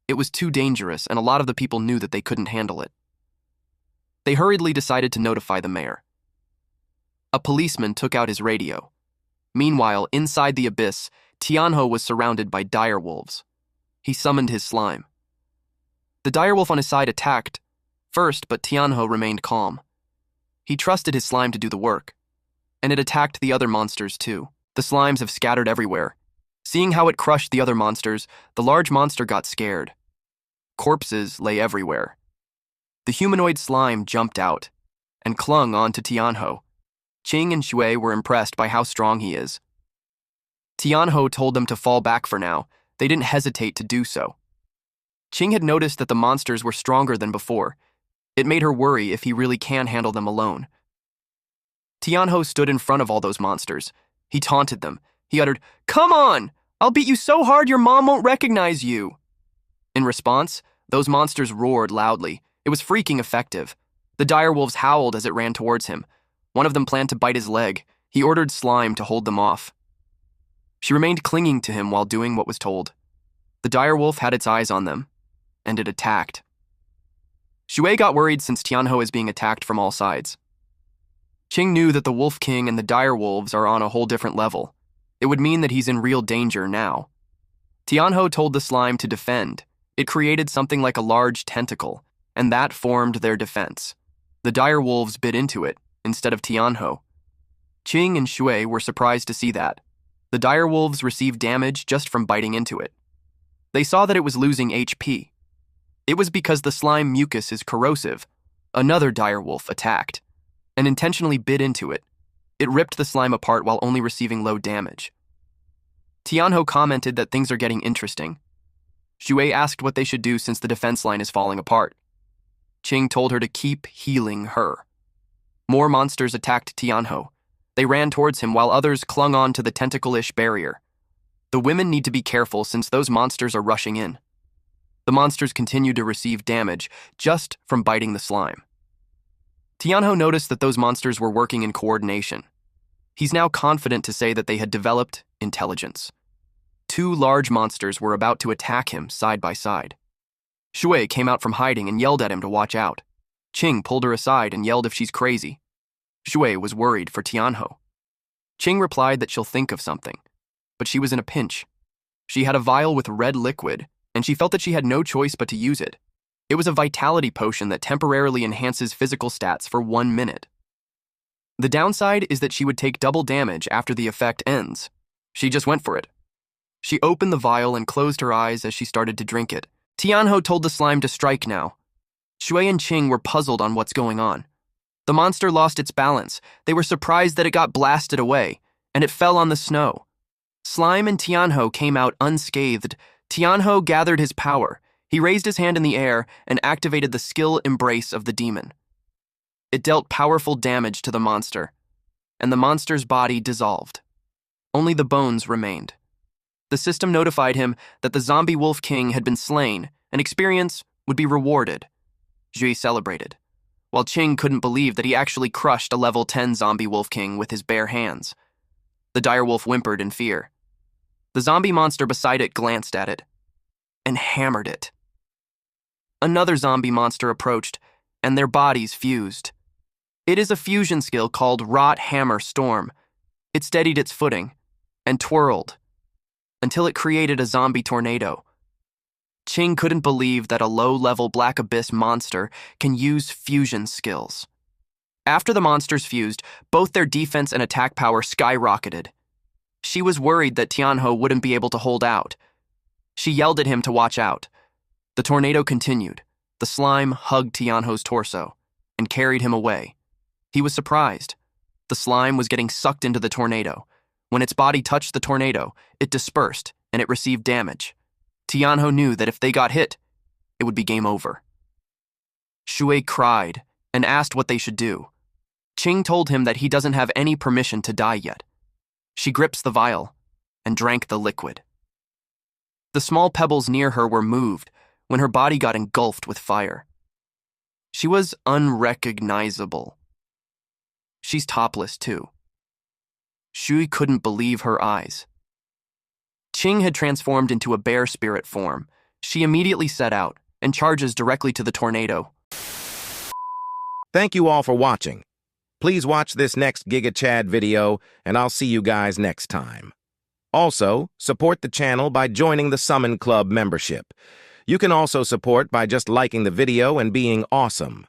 It was too dangerous, and a lot of the people knew that they couldn't handle it. They hurriedly decided to notify the mayor. A policeman took out his radio. Meanwhile, inside the abyss, Tianhou was surrounded by direwolves. He summoned his slime. The direwolf on his side attacked first, but Tianhou remained calm. He trusted his slime to do the work, and it attacked the other monsters too. The slimes have scattered everywhere. Seeing how it crushed the other monsters, the large monster got scared. Corpses lay everywhere. The humanoid slime jumped out and clung onto Tianhou. Qing and Xue were impressed by how strong he is. Tianho told them to fall back for now. They didn't hesitate to do so. Qing had noticed that the monsters were stronger than before. It made her worry if he really can handle them alone. Tianho stood in front of all those monsters. He taunted them. He uttered, "Come on! I'll beat you so hard your mom won't recognize you!" In response, those monsters roared loudly. It was freaking effective. The direwolves howled as it ran towards him. One of them planned to bite his leg. He ordered Slime to hold them off. She remained clinging to him while doing what was told. The direwolf had its eyes on them, and it attacked. Shui got worried since Tianho is being attacked from all sides. Qing knew that the Wolf King and the direwolves are on a whole different level. It would mean that he's in real danger now. Tianho told the slime to defend. It created something like a large tentacle, and that formed their defense. The direwolves bit into it, instead of Tianho. Qing and Shui were surprised to see that. The direwolves received damage just from biting into it. They saw that it was losing HP. It was because the slime mucus is corrosive. Another direwolf attacked and intentionally bit into it. It ripped the slime apart while only receiving low damage. Tianho commented that things are getting interesting. Shui asked what they should do since the defense line is falling apart. Qing told her to keep healing her. More monsters attacked Tianho. They ran towards him while others clung on to the tentacle-ish barrier. The women need to be careful since those monsters are rushing in. The monsters continued to receive damage just from biting the slime. Tianho noticed that those monsters were working in coordination. He's now confident to say that they had developed intelligence. Two large monsters were about to attack him side by side. Shui came out from hiding and yelled at him to watch out. Qing pulled her aside and yelled if she's crazy. Shui was worried for Tianho. Qing replied that she'll think of something, but she was in a pinch. She had a vial with red liquid, and she felt that she had no choice but to use it. It was a vitality potion that temporarily enhances physical stats for 1 minute. The downside is that she would take double damage after the effect ends. She just went for it. She opened the vial and closed her eyes as she started to drink it. Tianho told the slime to strike now. Shui and Qing were puzzled on what's going on. The monster lost its balance. They were surprised that it got blasted away, and it fell on the snow. Slime and Tianho came out unscathed. Tianho gathered his power. He raised his hand in the air and activated the skill embrace of the demon. It dealt powerful damage to the monster, and the monster's body dissolved. Only the bones remained. The system notified him that the zombie Wolf King had been slain, and experience would be rewarded. Jui celebrated, while Qing couldn't believe that he actually crushed a level 10 zombie Wolf King with his bare hands. The direwolf whimpered in fear. The zombie monster beside it glanced at it and hammered it. Another zombie monster approached, and their bodies fused. It is a fusion skill called Rot Hammer Storm. It steadied its footing and twirled until it created a zombie tornado. Qing couldn't believe that a low-level Black Abyss monster can use fusion skills. After the monsters fused, both their defense and attack power skyrocketed. She was worried that Tianho wouldn't be able to hold out. She yelled at him to watch out. The tornado continued. The slime hugged Tianho's torso and carried him away. He was surprised. The slime was getting sucked into the tornado. When its body touched the tornado, it dispersed and it received damage. Tianho knew that if they got hit, it would be game over. Shui cried and asked what they should do. Qing told him that he doesn't have any permission to die yet. She gripped the vial and drank the liquid. The small pebbles near her were moved when her body got engulfed with fire. She was unrecognizable. She's topless, too. Shui couldn't believe her eyes. Qing had transformed into a bear spirit form. She immediately set out and charges directly to the tornado. Thank you all for watching. Please watch this next Giga Chad video, and I'll see you guys next time. Also, support the channel by joining the Summon Club membership. You can also support by just liking the video and being awesome.